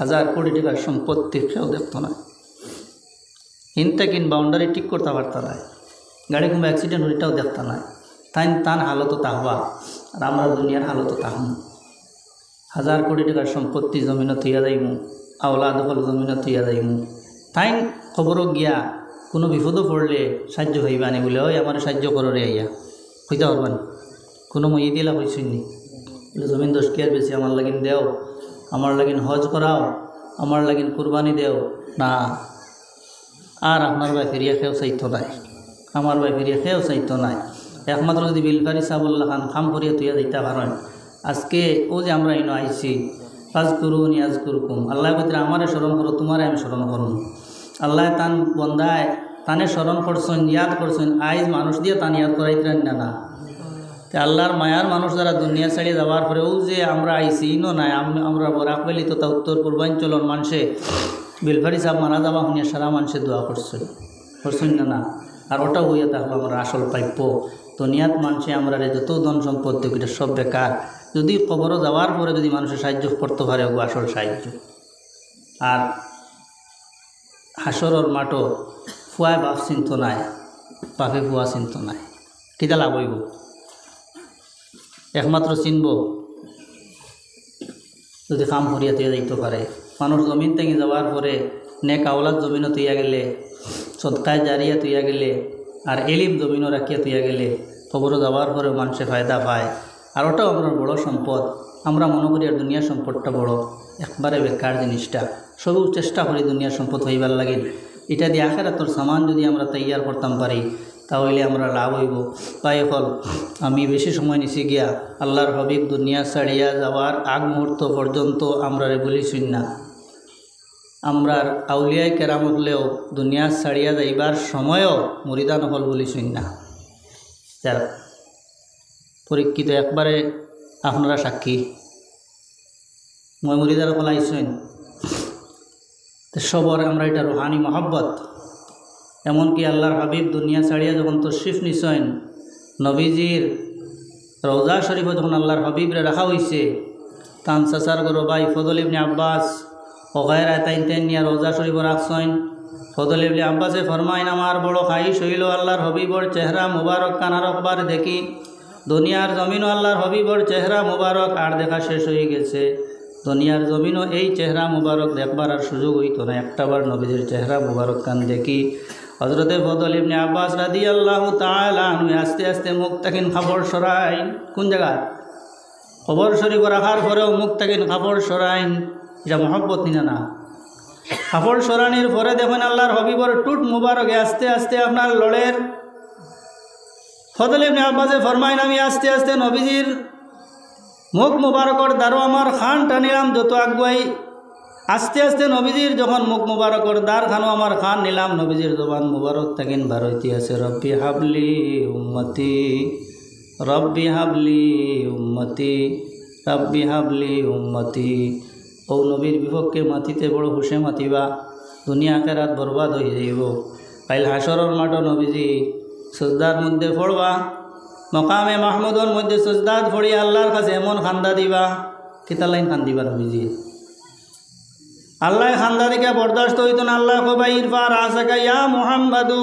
1000 কোটি টাকার সম্পত্তি কেউ দেখতো না, হিনটা কিন বাউন্ডারি ঠিক করতে পারত না, গাড়ি কোনো অ্যাক্সিডেন্ট হইটাও দেখতো না। তান হালতও তাহবা আর আমরা দুনিয়ার হালতও তাহম। 1000 কোটি টাকার সম্পত্তি জমিনও থইয়া যাইমু, আওলাদ হল জমিনও থইয়া যাইমু। তাইন খবরও গিয়া কোনো বিপদও পড়লে সাহায্য হইবানি বলে ওই আমার সাহায্য করো রে আইয়া হইতে পারবেন। কোনো মই দিলা হইসনি বলে জমিন 10 কেয়ার বেশি আমার লাগিন দেও, আমার লাগিন হজ করাও, আমার লাগিন কুরবানি দেও না। আর আপনার ভাই ফিরিয়া খেয়েও চাইতো নাই, আমার ভাই ফিরিয়া খেয়েও চাইতো নাই। একমাত্র যদি বিলফারি সাবুল্লাহ খান খাম করিয়া তুইয়া দিতে পারেন আজকে ও যে আমরা ইনো আইছি ফাজকুরুনি আযকুরকুম, আল্লাহ ভিতরে আমারে স্মরণ করো, তোমারে আমি স্মরণ করুন। আল্লাহ তান বন্দায় তানে স্মরণ করছেন, ইয়াদ করছেন, আইজ মানুষ দিয়ে তান ইয়াদ করাইতেন না। তো আল্লাহর মায়ার মানুষ যারা দুনিয়া ছাড়িয়ে যাওয়ার পরেও যে আমরা আইসি ইনো নাই, আমরা বরাক ভ্যালি তথা উত্তর পূর্বাঞ্চলের মানুষে বেলফারি সাহেব মারা যাওয়া শুনিয়া সারা মানুষে দোয়া করছেন না। আর ওটা হইয়া থাকলো আমরা আসল প্রাপ্য। দুনিয়াত মানুষে আমরা যত ধন সম্পদ এটা সব বেকার। যদি কবরও যাওয়ার পরে যদি মানুষের সাহায্য করতে পারে ও আসল সাহায্য। আর হাসরের মাঠও ফুয়ায় বাপ চিন্ত নাই, বাপে ফুয়া চিন্ত নাই, কিতা লাভ হইব? একমাত্র চিনব যদি কাম করিয়া তুইয়া যাইতে পারে। মানুষ জমিন থেকে যাওয়ার পরে নেক আওলাদ জমিনও তুইয়া গেলে, সদকায় জারিয়া তুইয়া গেলে, আর এলিম জমিনও রাখিয়া তুইয়া গেলে খবরও যাওয়ার পরে মানুষে ফায়দা পায়। আর ওটাও আমরা বড় সম্পদ। আমরা মনে করি আর দুনিয়ার সম্পদটা বড়, একবারে বেকার জিনিসটা। সবু চেষ্টা করি দুনিয়ার সম্পদ হইবার লাগে, এটা দিয়ে আখেরাতের সামান যদি আমরা তৈয়ার করতাম পারি তাহলে আমরা লাভ হইব। তাই ফল আমি বেশি সময় নিছি গিয়া আল্লাহর হাবিব দুনিয়া ছাড়িয়া যাওয়ার আগ মুহূর্ত পর্যন্ত আমরা বলিছুন না। আমরার আউলিয়ায় কেরাম হলেও দুনিয়া ছাড়িয়া যাইবার সময়ও মুরিদান হল বলিছুন না। যার পরীক্ষিত একবারে আপনারা সাক্ষী, মই মুরিদার হল আইসুন তো সবর আমরা এটা রুহানি মহব্বত। এমনকি আল্লাহর হাবিব দুনিয়া ছাড়িয়া যখন তশরিফ নিছেন, নবীজির রওজা শরীফে যখন আল্লাহর হাবিবরে রাখা হয়েছে, তান চাচার গরো ভাই ফজল ইবনে আব্বাস ওগায়রা তাইন নিয়া রওজা শরীফে রাখছেন। ফজল ইবনে আব্বাসে ফরমাইন, আমার বড় খাইশ হইল আল্লাহর হাবিবর চেহারা মুবারক কানারকবার দেখি। দুনিয়ার জমিনও আল্লাহর হাবিবর চেহারা মুবারক আর দেখা শেষ হয়ে গেছে। দুনিয়ার জমিনও এই চেহারা মুবারক দেখবার আর সুযোগ হইতো না, একটাবার নবীজির চেহারা মুবারক কান দেখি। হজরতে ফজল ইবনে আব্বাস রাদিয়াল্লাহু তাআলা আনহু আস্তে আস্তে মুখ তাকিন খাবর সরাইন। কোন জায়গায়? খবর শরীফ রাখার পরেও মুখ তাকিন খাবর সরাইন। এটা মহব্বত নিনা না? খাবর সরানির পরে দেখেন আল্লাহর হাবিবর টুট মুবারকে আস্তে আস্তে আপনার লড়ের। ফজল ইবনে আব্বাসে ফরমাইন, আমি আস্তে আস্তে নবীজির মুখ মুবারকর দ্বারও আমার খান টানিলাম যত আগুয়াই। আস্তে আস্তে নবীজির যখন মুখ মুবারকর দ্বার খানো আমার খান নিলাম, নবীজির জবান মুবারক থাকেন ভারতী আছে, রব্বি হাবলি উম্মতি, রব্বি হাবলি উম্মতি, রব্বি হাবলি উম্মতি। ও নবীর বিপক্ষে মাতিতে বড় হুসে মাতিবা, দুনিয়া আখেরাত বরবাদ হয়ে যাইব। কাইল হাসরের মাঠ নবীজি সজদার মধ্যে পড়বা, মকামে মাহমুদর মধ্যে সজদাত পড়ি আল্লাহর কাছে এমন খান্দা দিবা, কিতা লাইন খান দিবা নবীজি। আল্লাহ খান্দা দিকে বরদাস্ত হইত না। আল্লাহ কবা, ইরফার আসাকা ইয়া মুহাম্মাদু,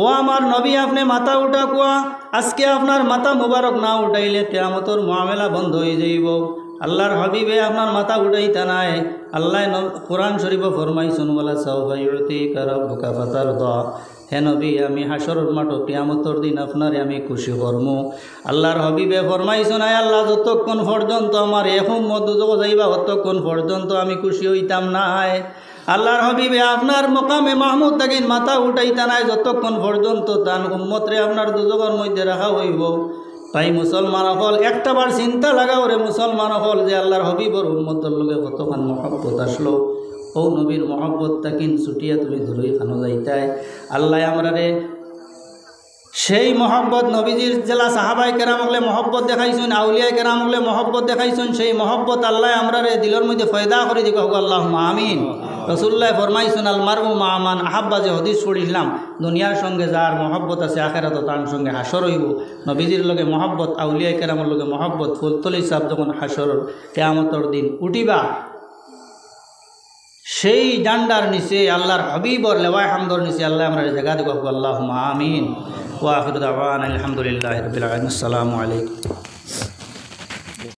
ও আমার নবী আপনি মাথা উঠা কুয়া, আজকে আপনার মাথা মুবারক না উঠাইলে কিয়ামতের মুআমেলা বন্ধ হয়ে যাইব। আল্লাহর হাবিবে আপনার মাথা উঠাইতা নাই। আল্লাহ কোরআন শরীফে ফরমাইছেন, ওয়ালা সাওফা ইউতিকা রাব্বুকা ফাতারদা, হে নবী আমি হাসরের মাঠ কিয়ামতের দিন আপনারে আমি খুশি করমু। আল্লাহর হাবিবে ফরমাইছেন, আয় আল্লাহ যতক্ষণ পর্যন্ত আমার এখন মধ্য যাইবা ততক্ষণ পর্যন্ত আমি খুশি হইতাম নাই। আল্লাহর হাবিবে আপনার মকামে মাহমুদ তাকিন মাথা উঠাইতা নাই যতক্ষণ পর্যন্ত তান উম্মতরে আপনার দুজকের মধ্যে রাখা হইব। তাই মুসলমান হল একটাবার চিন্তা লাগাও রে মুসলমান হল, যে আল্লাহর হাবিবর উম্মতের লোকে কতক্ষণ মহব্বত আসলো। ও নবীর মহব্বত তাকিন ছুটিয়া তুমি ধরুই খানো যাইতাই। আল্লাহ আমরা রে সেই মহব্বত নবীজির জেলা সাহাবাই কেরাম হলে মহব্বত দেখাইছেন, আউলিয়ায় কেরাম হলে মহব্বত দেখাইছেন, সেই মহব্বত আল্লাহ আমরা রে দিলের মধ্যে ফয়দা করে দিব। আল্লাহুম্মা আমিন। রাসূলুল্লাহ ফরমাইছেন, আল মারউ মা মান আহাব্বা, যে হাদিস পড়িলাম, দুনিয়ার সঙ্গে যার মহব্বত আছে আখিরাত তার সঙ্গে হাসর হইব। নবীজির লগে মহব্বত, আউলিয়ায় কেরামের লগে মহব্বত, ফুলতলি সাহেব যখন হাসর কিয়ামতের দিন উঠিবা, সেই ডান্ডার নিচে আল্লাহর হাবিবর লেওয়ায় হামদর নিচে আল্লাহ আমরা জায়গা দিব। আল্লাহুম্মা আমিন। ওয়া আখিরু দাওয়ানা আলহামদুলিল্লাহি রাব্বিল আলামিন। আসসালামু আলাইকুম।